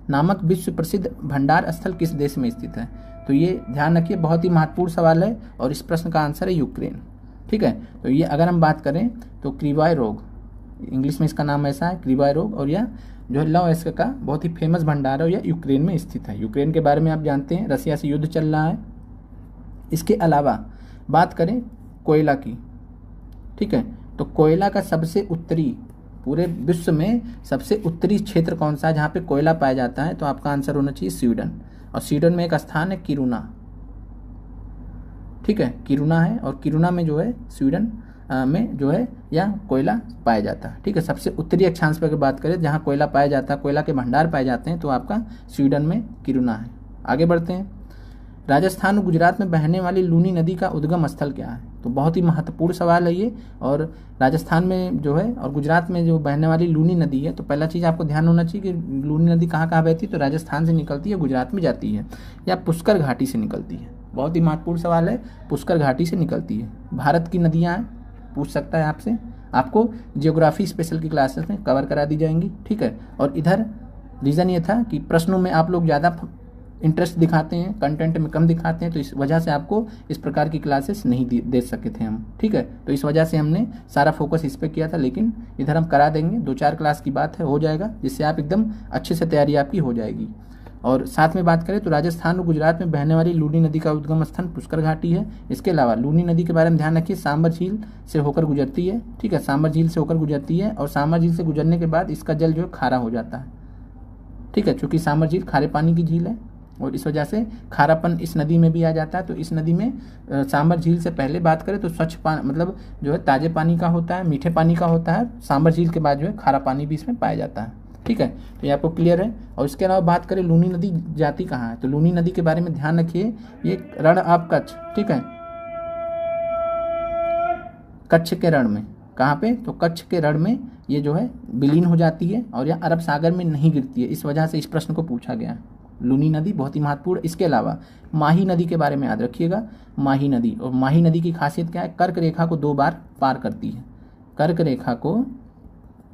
नामक विश्व प्रसिद्ध भंडार स्थल किस देश में स्थित है? तो ये ध्यान रखिए, बहुत ही महत्वपूर्ण सवाल है और इस प्रश्न का आंसर है यूक्रेन, ठीक है। तो ये अगर हम बात करें तो क्रीवाय रोग, इंग्लिश में इसका नाम ऐसा है क्रीवाय रोग, और यह जो है लौह अयस्क का बहुत ही फेमस भंडार है और यह यूक्रेन में स्थित है। यूक्रेन के बारे में आप जानते हैं, रसिया से युद्ध चल रहा है। इसके अलावा बात करें कोयला की, ठीक है, तो कोयला का सबसे उत्तरी, पूरे विश्व में सबसे उत्तरी क्षेत्र कौन सा है जहाँ पे कोयला पाया जाता है? तो आपका आंसर होना चाहिए स्वीडन। और स्वीडन में एक स्थान है किरुना, ठीक है, किरुना है, और किरुना में जो है स्वीडन में जो है यह कोयला पाया जाता है, ठीक है। सबसे उत्तरी अक्षांश पर अगर बात करें जहाँ कोयला पाया जाता है, कोयला के भंडार पाए जाते हैं, तो आपका स्वीडन में किरुना है। आगे बढ़ते हैं। राजस्थान और गुजरात में बहने वाली लूनी नदी का उद्गम स्थल क्या है? तो बहुत ही महत्वपूर्ण सवाल है ये। और राजस्थान में जो है और गुजरात में जो बहने वाली लूनी नदी है, तो पहला चीज़ आपको ध्यान होना चाहिए कि लूनी नदी कहाँ कहाँ बहती है, तो राजस्थान से निकलती है, गुजरात में जाती है, या पुष्कर घाटी से निकलती है। बहुत ही महत्वपूर्ण सवाल है, पुष्कर घाटी से निकलती है। भारत की नदियाँ पूछ सकता है आपसे, आपको जियोग्राफी स्पेशल की क्लासेस में कवर करा दी जाएंगी, ठीक है। और इधर रीज़न ये था कि प्रश्नों में आप लोग ज़्यादा इंटरेस्ट दिखाते हैं, कंटेंट में कम दिखाते हैं, तो इस वजह से आपको इस प्रकार की क्लासेस नहीं दे सके थे हम, ठीक है। तो इस वजह से हमने सारा फोकस इस पर किया था, लेकिन इधर हम करा देंगे, 2-4 क्लास की बात है, हो जाएगा, जिससे आप एकदम अच्छे से तैयारी आपकी हो जाएगी। और साथ में बात करें तो राजस्थान और गुजरात में बहने वाली लूनी नदी का उद्गम स्थान पुष्कर घाटी है। इसके अलावा लूनी नदी के बारे में ध्यान रखिए, सांबर झील से होकर गुजरती है, ठीक है, सांबर झील से होकर गुजरती है, और सांबर झील से गुजरने के बाद इसका जल जो है खारा हो जाता है, ठीक है, चूँकि सांबर झील खारे पानी की झील है और इस वजह से खारापन इस नदी में भी आ जाता है। तो इस नदी में सांबर झील से पहले बात करें तो स्वच्छ पानी, मतलब जो है ताजे पानी का होता है, मीठे पानी का होता है। सांबर झील के बाद जो है खारा पानी भी इसमें पाया जाता है, ठीक है। तो ये आपको क्लियर है। और इसके अलावा बात करें लूनी नदी जाती कहाँ है, तो लूनी नदी के बारे में ध्यान रखिए, ये रण ऑफ कच्छ, ठीक है, कच्छ के रण में, कहाँ पे, तो कच्छ के रण में ये जो है विलीन हो जाती है और यह अरब सागर में नहीं गिरती है। इस वजह से इस प्रश्न को पूछा गया है। लूनी नदी बहुत ही महत्वपूर्ण। इसके अलावा माही नदी के बारे में याद रखिएगा, माही नदी, और माही नदी की खासियत क्या है, कर्क रेखा को 2 बार पार करती है। कर्क रेखा को,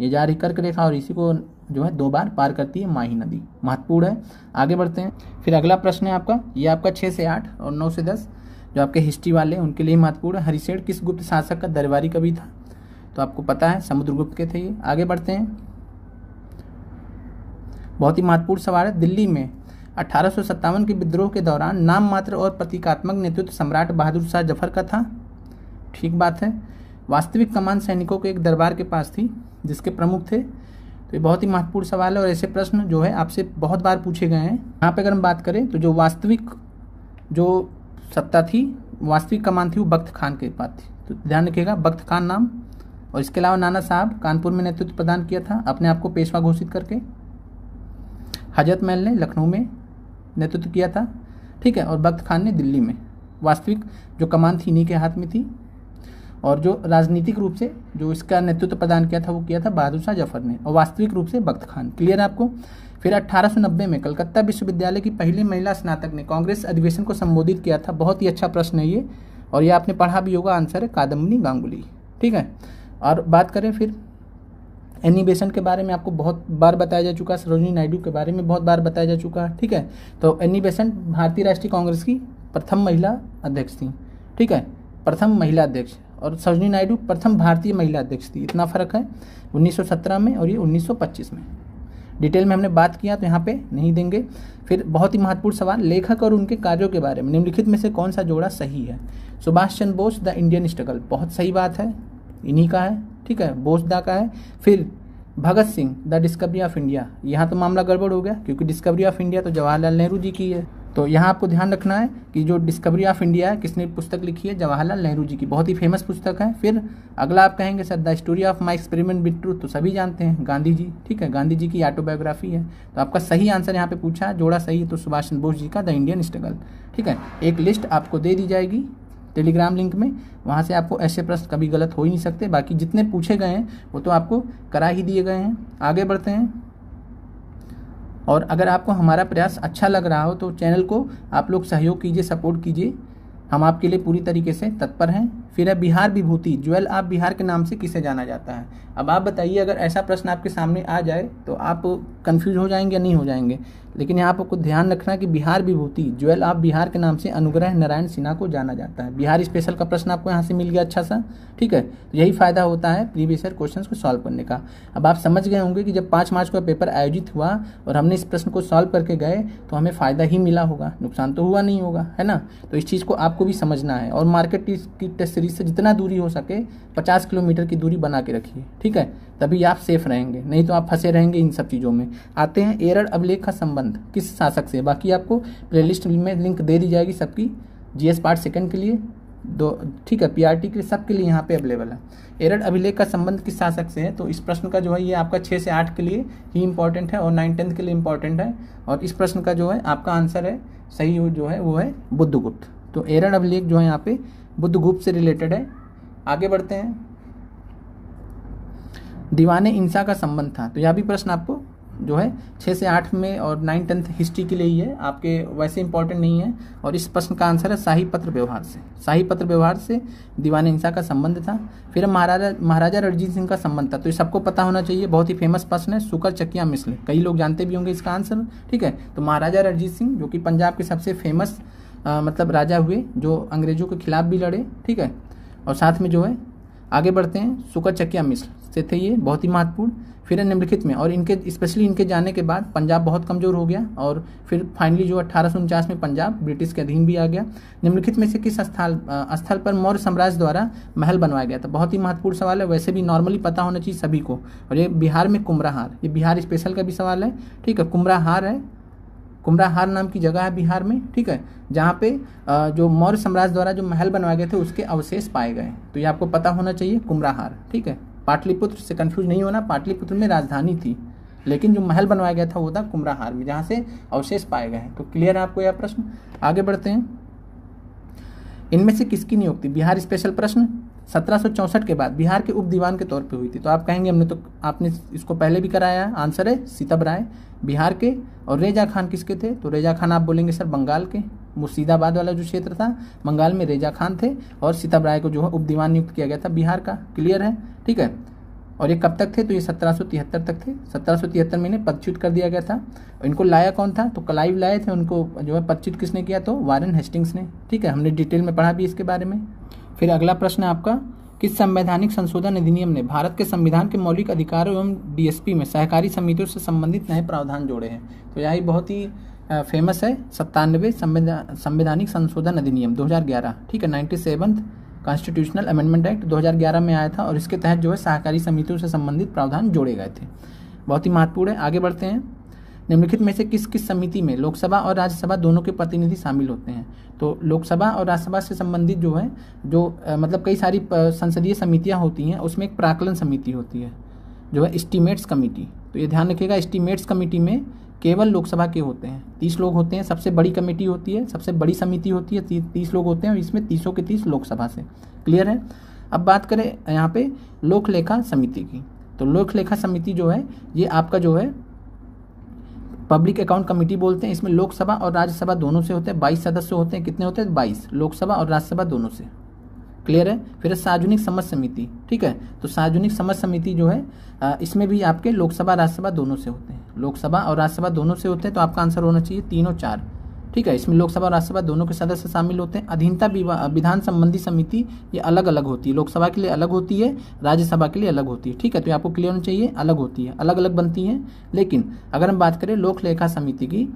ये जा रही कर्क रेखा और इसी को जो है 2 बार पार करती है माही नदी, महत्वपूर्ण है। आगे बढ़ते हैं। फिर अगला प्रश्न है आपका, ये आपका 6 से 8 और 9 से 10 जो आपके हिस्ट्री वाले हैं उनके लिए महत्वपूर्ण है। हरिशेन किस गुप्त शासक का दरबारी कवि था? तो आपको पता है समुद्रगुप्त के थे ये। आगे बढ़ते हैं। बहुत ही महत्वपूर्ण सवाल है। दिल्ली में 1857 के विद्रोह के दौरान नाम मात्र और प्रतीकात्मक नेतृत्व सम्राट बहादुर शाह जफर का था। ठीक बात है। वास्तविक कमान सैनिकों के एक दरबार के पास थी जिसके प्रमुख थे। तो ये बहुत ही महत्वपूर्ण सवाल है और ऐसे प्रश्न जो है आपसे बहुत बार पूछे गए हैं। यहाँ पे अगर हम बात करें तो जो वास्तविक जो सत्ता थी, वास्तविक कमान थी, वो बख्त खान के पास थी। तो ध्यान रखिएगा, बख्त खान नाम। और इसके अलावा नाना साहब कानपुर में नेतृत्व प्रदान किया था अपने आप को पेशवा घोषित करके। हजरत महल ने लखनऊ में नेतृत्व किया था, ठीक है, और बख्त खान ने दिल्ली में। वास्तविक जो कमान थी इन्हीं के हाथ में थी। और जो राजनीतिक रूप से जो इसका नेतृत्व प्रदान किया था वो किया था बहादुर शाह जफर ने, और वास्तविक रूप से बख्त खान। क्लियर है आपको। फिर 1890 में कलकत्ता विश्वविद्यालय की पहली महिला स्नातक ने कांग्रेस अधिवेशन को संबोधित किया था। बहुत ही अच्छा प्रश्न है ये, और ये आपने पढ़ा भी होगा। आंसर है कादम्बिनी गांगुली। ठीक है। और बात करें फिर एनी बेसेंट के बारे में, आपको बहुत बार बताया जा चुका है। सरोजिनी नायडू के बारे में बहुत बार बताया जा चुका है। ठीक है। तो एनी बेसेंट भारतीय राष्ट्रीय कांग्रेस की प्रथम महिला अध्यक्ष थी। ठीक है, प्रथम महिला अध्यक्ष। और सरोजिनी नायडू प्रथम भारतीय महिला अध्यक्ष थी। इतना फ़र्क है 1917 में और ये 1925 में। डिटेल में हमने बात किया तो यहाँ पे नहीं देंगे। फिर बहुत ही महत्वपूर्ण सवाल, लेखक और उनके कार्यों के बारे में निम्नलिखित में से कौन सा जोड़ा सही है? Subhash Chandra Bose the Indian struggle, बहुत सही बात है, इन्हीं का है। ठीक है, बोस दा का है। फिर Bhagat Singh the discovery of India, यहाँ तो मामला गड़बड़ हो गया क्योंकि डिस्कवरी ऑफ इंडिया तो जवाहरलाल नेहरू जी की है। तो यहाँ आपको ध्यान रखना है कि जो डिस्कवरी ऑफ इंडिया है किसने पुस्तक लिखी है? जवाहरलाल नेहरू जी की, बहुत ही फेमस पुस्तक है। फिर अगला आप कहेंगे sir the story of my experiment with truth, तो सभी जानते हैं, गांधी जी। ठीक है, गांधी जी की ऑटोबायोग्राफी है। तो आपका सही आंसर यहाँ पे पूछा है, जोड़ा सही है तो सुभाष चंद्र बोस जी का द इंडियन स्ट्रगल। ठीक है, एक लिस्ट आपको दे दी जाएगी टेलीग्राम लिंक में, वहाँ से आपको ऐसे प्रश्न कभी गलत हो ही नहीं सकते। बाकी जितने पूछे गए हैं वो तो आपको करा ही दिए गए हैं। आगे बढ़ते हैं। और अगर आपको हमारा प्रयास अच्छा लग रहा हो तो चैनल को आप लोग सहयोग कीजिए, सपोर्ट कीजिए, हम आपके लिए पूरी तरीके से तत्पर हैं। फिर है बिहार विभूति, ज्वेल ऑफ बिहार के नाम से किसे जाना जाता है? अब आप बताइए, अगर ऐसा प्रश्न आपके सामने आ जाए तो आप कंफ्यूज हो जाएंगे या नहीं हो जाएंगे? लेकिन यहाँ आपको देखना रखना कि बिहार विभूति, ज्वेल ऑफ बिहार के नाम से अनुग्रह नारायण सिन्हा को जाना जाता है। बिहार स्पेशल का प्रश्न आपको यहाँ से मिल गया अच्छा सा। ठीक है, तो यही फायदा होता है प्रीवियस ईयर क्वेश्चंस को सॉल्व करने का। अब आप समझ गए होंगे कि जब 5 मार्च का पेपर आयोजित हुआ और हमने इस प्रश्न को सॉल्व करके गए तो हमें फ़ायदा ही मिला होगा, नुकसान तो हुआ नहीं होगा, है ना? तो इस चीज़ को आपको भी समझना है। और मार्केट की टेस्ट सीरीज से जितना दूरी हो सके 50 किलोमीटर की दूरी बना के रखिए। ठीक है, तभी आप सेफ रहेंगे, नहीं तो आप फंसे रहेंगे इन सब चीज़ों में। आते हैं एरड़ अभिलेख का संबंध किस शासक से? बाकी आपको प्लेलिस्ट में लिंक दे दी जाएगी सबकी, जीएस पार्ट सेकंड के लिए दो। ठीक है, पीआरटी के लिए, सबके लिए यहाँ पे अवेलेबल है। एरड़ अभिलेख का संबंध किस शासक से है? तो इस प्रश्न का जो है ये आपका 6 से 8 के लिए ही इंपॉर्टेंट है और 9-10 के लिए इंपॉर्टेंट है। और इस प्रश्न का जो है आपका आंसर है सही जो है वो है बुद्धगुप्त। तो एरड़ अभिलेख जो है यहाँ पे बुद्धगुप्त से रिलेटेड है। आगे बढ़ते हैं। दीवाने इंसा का संबंध था, तो यह भी प्रश्न आपको जो है 6 से 8 में और 9-10 हिस्ट्री के लिए ही है, आपके वैसे इंपॉर्टेंट नहीं है। और इस प्रश्न का आंसर है शाही पत्र व्यवहार से। शाही पत्र व्यवहार से दीवाने इंसा का संबंध था। फिर महाराजा रणजीत सिंह का संबंध था, तो ये सबको पता होना चाहिए, बहुत ही फेमस प्रश्न है। शुकर चकिया मिसल, कई लोग जानते भी होंगे इसका आंसर। ठीक है, तो महाराजा रणजीत सिंह जो कि पंजाब के सबसे फेमस मतलब राजा हुए, जो अंग्रेजों के खिलाफ भी लड़े। ठीक है, और साथ में जो है आगे बढ़ते हैं, शुकर चकिया मिसल से थे ये, बहुत ही महत्वपूर्ण। फिर निम्नलिखित में, और इनके स्पेशली इनके जाने के बाद पंजाब बहुत कमज़ोर हो गया और फिर फाइनली जो 1849 में पंजाब ब्रिटिश के अधीन भी आ गया। निम्नलिखित में से किस स्थल पर मौर्य साम्राज्य द्वारा महल बनवाया गया था? बहुत ही महत्वपूर्ण सवाल है, वैसे भी नॉर्मली पता होना चाहिए सभी को। और ये बिहार में कुमराहार, ये बिहार स्पेशल का भी सवाल है। ठीक है, कुमराहार है, कुमराहार नाम की जगह है बिहार में। ठीक है, जहाँ पे जो मौर्य साम्राज्य द्वारा जो महल बनवाए गए थे उसके अवशेष पाए गए, तो ये आपको पता होना चाहिए कुमराहार। ठीक है, पाटलिपुत्र से कंफ्यूज नहीं होना, पाटलिपुत्र में राजधानी थी, लेकिन जो महल बनवाया गया था वो था कुमराहार में, जहाँ से अवशेष पाए गए हैं। तो क्लियर है आपको यह प्रश्न। आगे बढ़ते हैं। इनमें से किसकी नियुक्ति, बिहार स्पेशल प्रश्न, 1764 के बाद बिहार के उप दीवान के तौर पे हुई थी? तो आप कहेंगे हमने तो आपने इसको पहले भी कराया है। आंसर है सितब राय बिहार के। और रेजा खान किसके थे? तो रेजा खान आप बोलेंगे सर बंगाल के, मुर्शिदाबाद वाला जो क्षेत्र था बंगाल में रेजा खान थे, और सितब राय को जो है उप दीवान नियुक्त किया गया था बिहार का। क्लियर है? ठीक है, और ये कब तक थे? तो ये 1773 तक थे। 1773 में इन्हें पदच्युत कर दिया गया था। इनको लाया कौन था? तो क्लाइव लाए थे, उनको जो है पदच्युत किसने किया? तो वारेन हेस्टिंग्स ने। ठीक है, हमने डिटेल में पढ़ा भी इसके बारे में। फिर अगला प्रश्न है आपका, किस संवैधानिक संशोधन अधिनियम ने भारत के संविधान के मौलिक अधिकारों एवं डीएसपी में सहकारी समितियों से संबंधित नए प्रावधान जोड़े हैं? तो यही बहुत ही फेमस है, 97 संवैधानिक संशोधन अधिनियम 2011। ठीक है, 97th कॉन्स्टिट्यूशनल अमेंडमेंट एक्ट 2011 में आया था, और इसके तहत जो है सहकारी समितियों से संबंधित प्रावधान जोड़े गए थे। बहुत ही महत्वपूर्ण है। आगे बढ़ते हैं। निम्नलिखित में से किस किस समिति में लोकसभा और राज्यसभा दोनों के प्रतिनिधि शामिल होते हैं? तो लोकसभा और राज्यसभा से संबंधित जो है मतलब कई सारी संसदीय समितियां होती हैं, उसमें एक प्राक्कलन समिति होती है जो है एस्टीमेट्स कमेटी। तो ये ध्यान रखिएगा, एस्टीमेट्स कमेटी में केवल लोकसभा के होते हैं, 30 लोग होते हैं। सबसे बड़ी कमेटी होती है, सबसे बड़ी समिति होती है, 30 लोग होते हैं, और इसमें 30 के 30 लोकसभा से। क्लियर है? अब बात करें यहाँ पे लोक लेखा समिति की, तो लोक लेखा समिति जो है ये आपका जो है पब्लिक अकाउंट कमेटी बोलते हैं। इसमें लोकसभा और राज्यसभा दोनों से होते हैं, 22 सदस्य होते हैं। कितने होते हैं? 22, लोकसभा और राज्यसभा दोनों से। क्लियर है? फिर सार्वजनिक समझ समिति, ठीक है, तो सार्वजनिक समझ समिति जो है इसमें भी आपके लोकसभा राज्यसभा दोनों से होते हैं, लोकसभा और राज्यसभा दोनों से होते हैं, तो आपका आंसर होना चाहिए 3 और 4, ठीक है। इसमें लोकसभा और राज्यसभा दोनों के सदस्य शामिल होते हैं। अधीनता विधान संबंधी समिति ये अलग अलग होती है, लोकसभा के लिए अलग होती है, राज्यसभा के लिए अलग होती है, ठीक है, तो आपको क्लियर होना चाहिए अलग होती है, अलग अलग बनती हैं। लेकिन अगर हम बात करें लोक लेखा समिति की,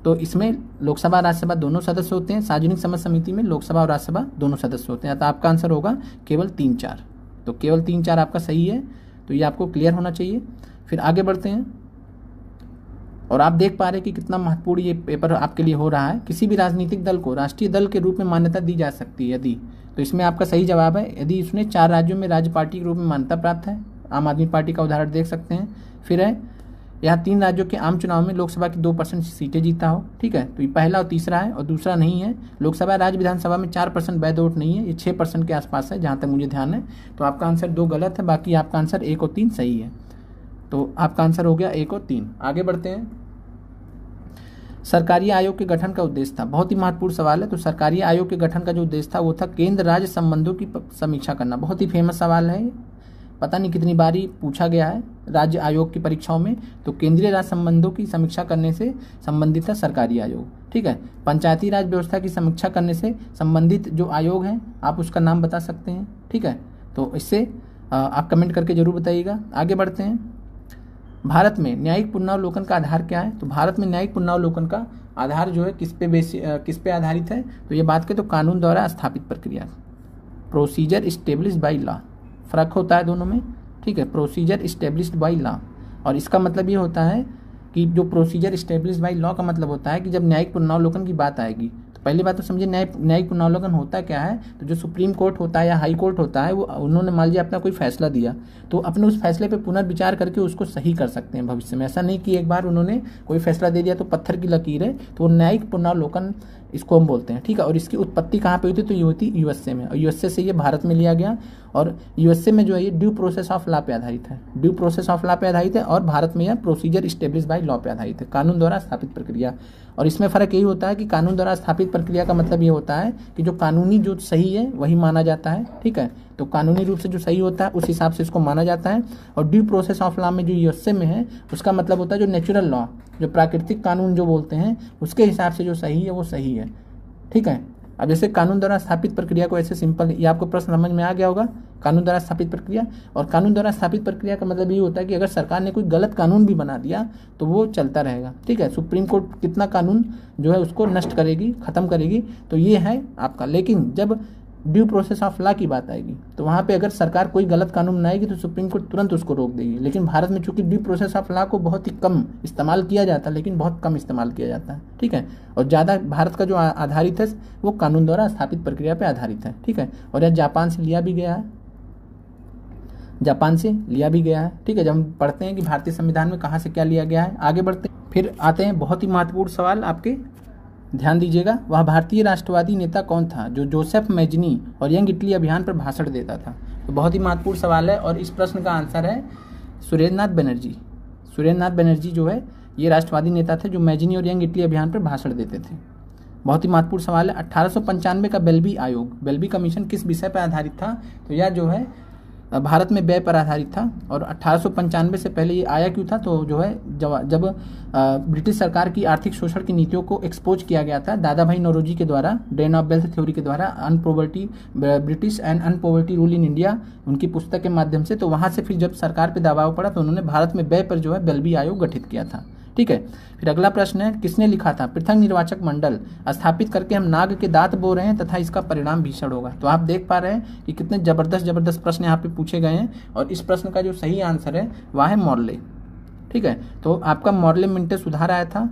तो इसमें लोकसभा राज्यसभा दोनों सदस्य होते हैं। सार्वजनिक समझ समिति में लोकसभा और राज्यसभा दोनों सदस्य होते हैं, तो आपका आंसर होगा केवल 3, 4, तो केवल 3, 4 आपका सही है, तो ये आपको क्लियर होना चाहिए। फिर आगे बढ़ते हैं, और आप देख पा रहे हैं कि कितना महत्वपूर्ण ये पेपर आपके लिए हो रहा है। किसी भी राजनीतिक दल को राष्ट्रीय दल के रूप में मान्यता दी जा सकती है यदि, तो इसमें आपका सही जवाब है यदि उसने 4 राज्यों में राज्य पार्टी के रूप में मान्यता प्राप्त है। आम आदमी पार्टी का उदाहरण देख सकते हैं। फिर है यहाँ 3 राज्यों के आम चुनाव में लोकसभा की 2% सीटें जीता हो, ठीक है, तो ये पहला और तीसरा है, और दूसरा नहीं है। लोकसभा राज्य विधानसभा में 4% वैध वोट नहीं है, ये 6% के आसपास है जहाँ तक मुझे ध्यान है। तो आपका आंसर 2 गलत है, बाकी आपका आंसर 1 और 3 सही है, तो आपका आंसर हो गया 1 और 3। आगे बढ़ते हैं। सरकारी आयोग के गठन का उद्देश्य था, बहुत ही महत्वपूर्ण सवाल है। तो सरकारी आयोग के गठन का जो उद्देश्य था वो था केंद्र राज्य संबंधों की समीक्षा करना। बहुत ही फेमस सवाल है, पता नहीं कितनी बारी पूछा गया है राज्य आयोग की परीक्षाओं में। तो केंद्रीय राज्य संबंधों की समीक्षा करने से संबंधित है सरकारी आयोग, ठीक है। पंचायती राज व्यवस्था की समीक्षा करने से संबंधित जो आयोग है आप उसका नाम बता सकते हैं, ठीक है, तो इससे आप कमेंट करके जरूर बताइएगा। आगे बढ़ते हैं। भारत में न्यायिक पुनरावलोकन का आधार क्या है? तो भारत में न्यायिक पुनरावलोकन का आधार जो है किस पे आधारित है? तो ये बात करें तो कानून द्वारा स्थापित प्रक्रिया, प्रोसीजर इस्टेब्लिश्ड बाय लॉ। फर्क होता है दोनों में, ठीक है, प्रोसीजर इस्टेब्लिश्ड बाय लॉ, और इसका मतलब ये होता है कि जो प्रोसीजर इस्टेब्लिश्ड बाय लॉ का मतलब होता है कि जब न्यायिक पुनरावलोकन की बात आएगी, तो पहली बात तो समझिए न्यायिक पुनरावलोकन होता क्या है। तो जो सुप्रीम कोर्ट होता है या हाई कोर्ट होता है, वो उन्होंने मान लिया अपना कोई फैसला दिया, तो अपने उस फैसले पे पुनर्विचार करके उसको सही कर सकते हैं भविष्य में। ऐसा नहीं कि एक बार उन्होंने कोई फैसला दे दिया तो पत्थर की लकीर है, तो वो न्यायिक पुनरावलोकन इसको हम बोलते हैं, ठीक है। और इसकी उत्पत्ति कहाँ पे हुई थी? तो ये हुई थी यूएसए में, और यूएसए से ये भारत में लिया गया, और यूएसए में जो है ये ड्यू प्रोसेस ऑफ लॉ पे आधारित है, ड्यू प्रोसेस ऑफ लॉ पे आधारित है, और भारत में यह प्रोसीजर इस्टेब्लिश बाय लॉ पे आधारित है, कानून द्वारा स्थापित प्रक्रिया। और इसमें फ़र्क यही होता है कि कानून द्वारा स्थापित प्रक्रिया का मतलब ये होता है कि जो कानूनी जो सही है वही माना जाता है, ठीक है, तो कानूनी रूप से जो सही होता है उस हिसाब से इसको माना जाता है। और ड्यू प्रोसेस ऑफ लॉ में जो यूएसए में है उसका मतलब होता है जो नेचुरल लॉ, जो प्राकृतिक कानून जो बोलते हैं उसके हिसाब से जो सही है वो सही है, ठीक है। अब जैसे कानून द्वारा स्थापित प्रक्रिया को ऐसे सिंपल, ये आपको प्रश्न समझ में आ गया होगा, कानून द्वारा स्थापित प्रक्रिया। और कानून द्वारा स्थापित प्रक्रिया का मतलब ये होता है कि अगर सरकार ने कोई गलत कानून भी बना दिया तो वो चलता रहेगा, ठीक है। सुप्रीम कोर्ट कितना कानून जो है उसको नष्ट करेगी, खत्म करेगी, तो ये है आपका। लेकिन जब ड्यू प्रोसेस ऑफ लॉ की बात आएगी तो वहाँ पे अगर सरकार कोई गलत कानून बनाएगी तो सुप्रीम कोर्ट तुरंत उसको रोक देगी। लेकिन भारत में चूंकि ड्यू प्रोसेस ऑफ लॉ को बहुत ही कम इस्तेमाल किया जाता है, लेकिन बहुत कम इस्तेमाल किया जाता है, ठीक है, और ज़्यादा भारत का जो आधारित है वो कानून द्वारा स्थापित प्रक्रिया पर आधारित है, ठीक है। और यह जापान से लिया भी गया है, जापान से लिया भी गया है, ठीक है। जब हम पढ़ते हैं कि भारतीय संविधान में कहाँ से क्या लिया गया है। आगे बढ़ते हैं, फिर आते हैं बहुत ही महत्वपूर्ण सवाल, आपके ध्यान दीजिएगा। वह भारतीय राष्ट्रवादी नेता कौन था जो जोसेफ मैजनी और यंग इटली अभियान पर भाषण देता था? तो बहुत ही महत्वपूर्ण सवाल है, और इस प्रश्न का आंसर है सुरेंद्रनाथ बनर्जी। सुरेंद्रनाथ बनर्जी जो है ये राष्ट्रवादी नेता थे जो मैजनी और यंग इटली अभियान पर भाषण देते थे। बहुत ही महत्वपूर्ण सवाल है। 1895 का बेल्बी आयोग, बेल्बी कमीशन किस विषय पर आधारित था? तो यह जो है भारत में व्यय पर आधारित था। और 1895 से पहले ये आया क्यों था? तो जो है जब ब्रिटिश सरकार की आर्थिक शोषण की नीतियों को एक्सपोज किया गया था दादा भाई नौरोजी के द्वारा, ड्रेन ऑफ वेल्थ थ्योरी के द्वारा, unpoverty British and unpoverty rule in India, उनकी पुस्तक के माध्यम से। तो वहाँ से फिर जब सरकार पर दबाव पड़ा तो उन्होंने भारत में व्यय पर जो है बेल्बी आयोग गठित किया था, ठीक है। फिर अगला प्रश्न है, किसने लिखा था पृथक निर्वाचक मंडल स्थापित करके हम नाग के दांत बो रहे हैं तथा इसका परिणाम भीषण होगा? तो आप देख पा रहे हैं कि कितने जबरदस्त प्रश्न यहाँ पे पूछे गए हैं, और इस प्रश्न का जो सही आंसर है वह है मॉर्ले, ठीक है। तो आपका मॉर्ले मिंटो सुधार आया था,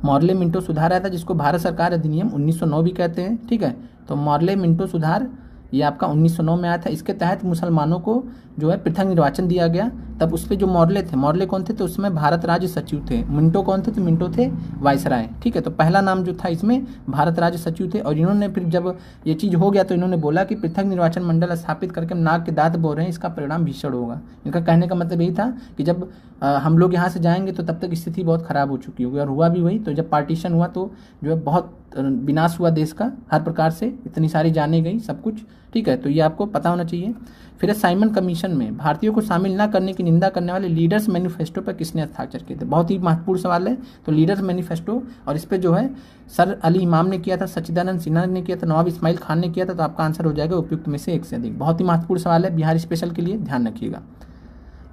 मॉर्ले मिंटो सुधार आया था जिसको भारत सरकार अधिनियम 1909 भी कहते हैं, ठीक है। तो मॉर्ले मिंटो सुधार ये आपका 1909 में आया था। इसके तहत मुसलमानों को जो है पृथक निर्वाचन दिया गया, तब उस पर जो मॉर्ले थे, मॉर्ले कौन थे, तो उसमें भारत राज्य सचिव थे। मिंटो कौन थे, तो मिंटो थे वायसराय। ठीक है, तो पहला नाम जो था इसमें भारत राज्य सचिव थे। और इन्होंने फिर जब ये चीज़ हो गया तो इन्होंने बोला कि पृथक निर्वाचन मंडल स्थापित करके हम नाक के दांत बो रहे हैं, इसका परिणाम भीषण होगा। इनका कहने का मतलब यही था कि जब हम लोग यहाँ से जाएंगे तो तब तक स्थिति बहुत खराब हो चुकी होगी, और हुआ भी वही। तो जब पार्टीशन हुआ तो जो है बहुत विनाश हुआ देश का, हर प्रकार से इतनी सारी जाने गई सब कुछ। ठीक है, तो ये आपको पता होना चाहिए। फिर साइमन कमीशन में भारतीयों को शामिल न करने की निंदा करने वाले लीडर्स मैनिफेस्टो पर किसने हस्ताक्षर किए थे? बहुत ही महत्वपूर्ण सवाल है। तो लीडर्स मैनिफेस्टो, और इस पर जो है सर अली इमाम ने किया था, सच्चिदानंद सिन्हा ने किया था, नवाब इस्माइल खान ने किया था। तो आपका आंसर हो जाएगा उपयुक्त में से एक से अधिक। बहुत ही महत्वपूर्ण सवाल है, बिहार स्पेशल के लिए ध्यान रखिएगा।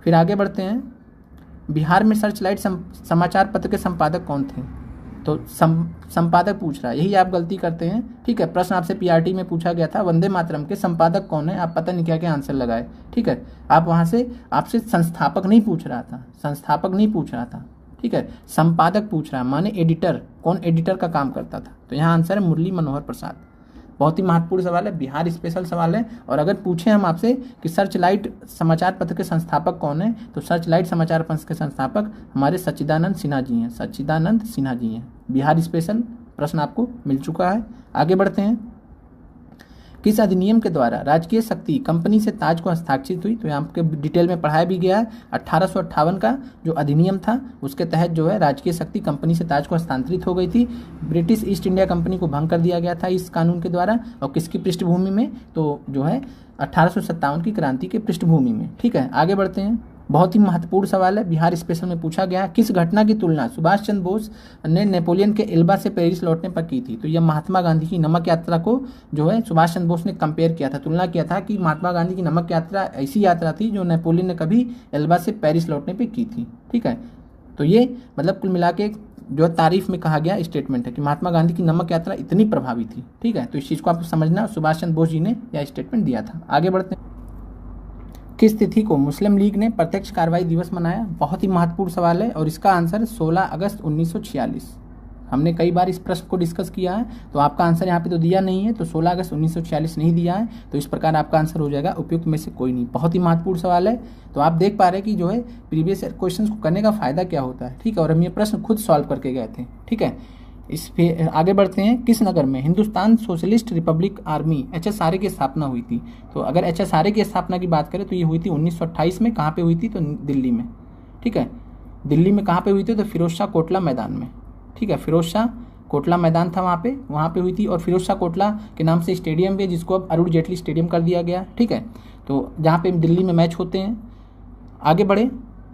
फिर आगे बढ़ते हैं। बिहार में सर्चलाइट समाचार पत्र के संपादक कौन थे? तो संपादक पूछ रहा है, यही आप गलती करते हैं। ठीक है, प्रश्न आपसे पीआरटी में पूछा गया था, वंदे मातरम के संपादक कौन है, आप पता नहीं क्या क्या आंसर लगाए। ठीक है, आप वहां से आपसे संस्थापक नहीं पूछ रहा था, संस्थापक नहीं पूछ रहा था। ठीक है, संपादक पूछ रहा है, माने एडिटर, कौन एडिटर का काम करता था। तो यहाँ आंसर है मुरली मनोहर प्रसाद। बहुत ही महत्वपूर्ण सवाल है, बिहार स्पेशल सवाल है। और अगर पूछे हम आपसे कि सर्चलाइट समाचार पत्र के संस्थापक कौन है, तो सर्चलाइट समाचार पत्र के संस्थापक हमारे सच्चिदानंद सिन्हा जी हैं, सच्चिदानंद सिन्हा जी हैं। बिहार स्पेशल प्रश्न आपको मिल चुका है। आगे बढ़ते हैं। किस अधिनियम के द्वारा राजकीय शक्ति कंपनी से ताज को हस्ताक्षरित हुई? तो यहाँ आपके डिटेल में पढ़ाया भी गया है। 1858 का जो अधिनियम था उसके तहत जो है राजकीय शक्ति कंपनी से ताज को हस्तांतरित हो गई थी। ब्रिटिश ईस्ट इंडिया कंपनी को भंग कर दिया गया था इस कानून के द्वारा। और किसकी पृष्ठभूमि में? तो जो है 1857 की क्रांति के पृष्ठभूमि में। ठीक है, आगे बढ़ते हैं। बहुत ही महत्वपूर्ण सवाल है, बिहार स्पेशल में पूछा गया। किस घटना की तुलना सुभाष चंद्र बोस ने नेपोलियन के एल्बा से पेरिस लौटने पर की थी? तो यह महात्मा गांधी की नमक यात्रा को जो है सुभाष चंद्र बोस ने कंपेयर किया था, तुलना किया था कि महात्मा गांधी की नमक यात्रा ऐसी यात्रा थी जो नेपोलियन ने कभी एल्बा से पेरिस लौटने पर की थी। ठीक है, तो ये मतलब कुल मिला के जो तारीफ में कहा गया स्टेटमेंट है कि महात्मा गांधी की नमक यात्रा इतनी प्रभावी थी। ठीक है, तो इस चीज़ को आपको समझना, सुभाष चंद्र बोस जी ने यह स्टेटमेंट दिया था। आगे बढ़ते हैं। किस तिथि को मुस्लिम लीग ने प्रत्यक्ष कार्रवाई दिवस मनाया? बहुत ही महत्वपूर्ण सवाल है और इसका आंसर 16 अगस्त 1946। हमने कई बार इस प्रश्न को डिस्कस किया है, तो आपका आंसर यहाँ पे तो दिया नहीं है, तो 16 अगस्त 1946 नहीं दिया है, तो इस प्रकार आपका आंसर हो जाएगा उपयुक्त में से कोई नहीं। बहुत ही महत्वपूर्ण सवाल है। तो आप देख पा रहे हैं कि जो है प्रीवियस क्वेश्चन को करने का फायदा क्या होता है। ठीक है, और हम ये प्रश्न खुद सॉल्व करके गए थे। ठीक है, इस पे आगे बढ़ते हैं। किस नगर में Hindustan socialist Republic army HSRA की स्थापना हुई थी? तो अगर HSRA की स्थापना की बात करें तो ये हुई थी 1928 में। कहाँ पे हुई थी? तो दिल्ली में। ठीक है, दिल्ली में कहाँ पे हुई थी? तो फिरोज शाह कोटला मैदान में। ठीक है, फिरोज शाह कोटला मैदान था वहाँ पे हुई थी। और फिरोज शाह कोटला के नाम से स्टेडियम भी है जिसको अब अरुण जेटली स्टेडियम कर दिया गया। ठीक है, तो जहाँ पे दिल्ली में मैच होते हैं। आगे बढ़े।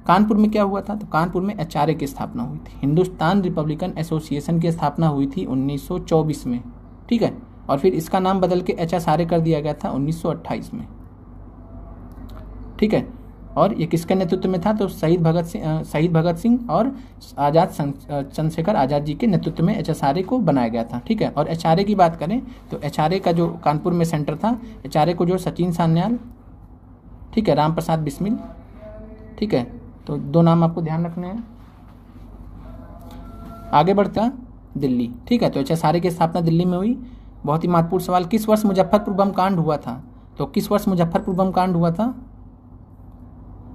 कानपुर में क्या हुआ था? तो कानपुर में HRA की स्थापना हुई थी, हिंदुस्तान रिपब्लिकन एसोसिएशन की स्थापना हुई थी 1924 में। ठीक है, और फिर इसका नाम बदल के HSRA कर दिया गया था 1928 में। ठीक है, और ये किसके नेतृत्व में था? तो शहीद भगत सिंह और चंद्रशेखर आज़ाद जी के नेतृत्व में HSRA को बनाया गया था। ठीक है, और HRA की बात करें तो HRA का जो कानपुर में सेंटर था, HRA को जो सचिन सान्याल, ठीक है, राम प्रसाद बिस्मिल, ठीक है, तो दो नाम आपको ध्यान रखने हैं। आगे बढ़ता दिल्ली। ठीक है, तो HSRA की स्थापना दिल्ली में हुई। बहुत ही महत्वपूर्ण सवाल, किस वर्ष मुजफ्फरपुर बम कांड हुआ था? तो किस वर्ष मुजफ्फरपुर बम कांड हुआ था?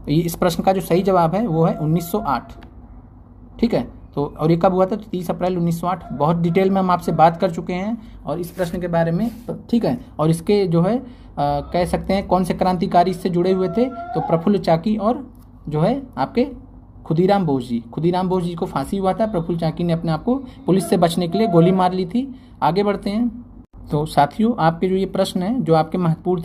इस प्रश्न का जो सही जवाब है वो है 1908। ठीक है, तो और ये कब हुआ था? तो 30 अप्रैल 1908। बहुत डिटेल में हम आपसे बात कर चुके हैं और इस प्रश्न के बारे में। ठीक है, और इसके जो है कह सकते हैं कौन से क्रांतिकारी इससे जुड़े हुए थे? तो प्रफुल्ल चाकी और जो है आपके खुदीराम बोस जी को फांसी हुआ था। प्रफुल्ल चाकी ने अपने आप को पुलिस से बचने के लिए गोली मार ली थी। आगे बढ़ते हैं। तो साथियों, आपके जो ये प्रश्न है जो आपके महत्वपूर्ण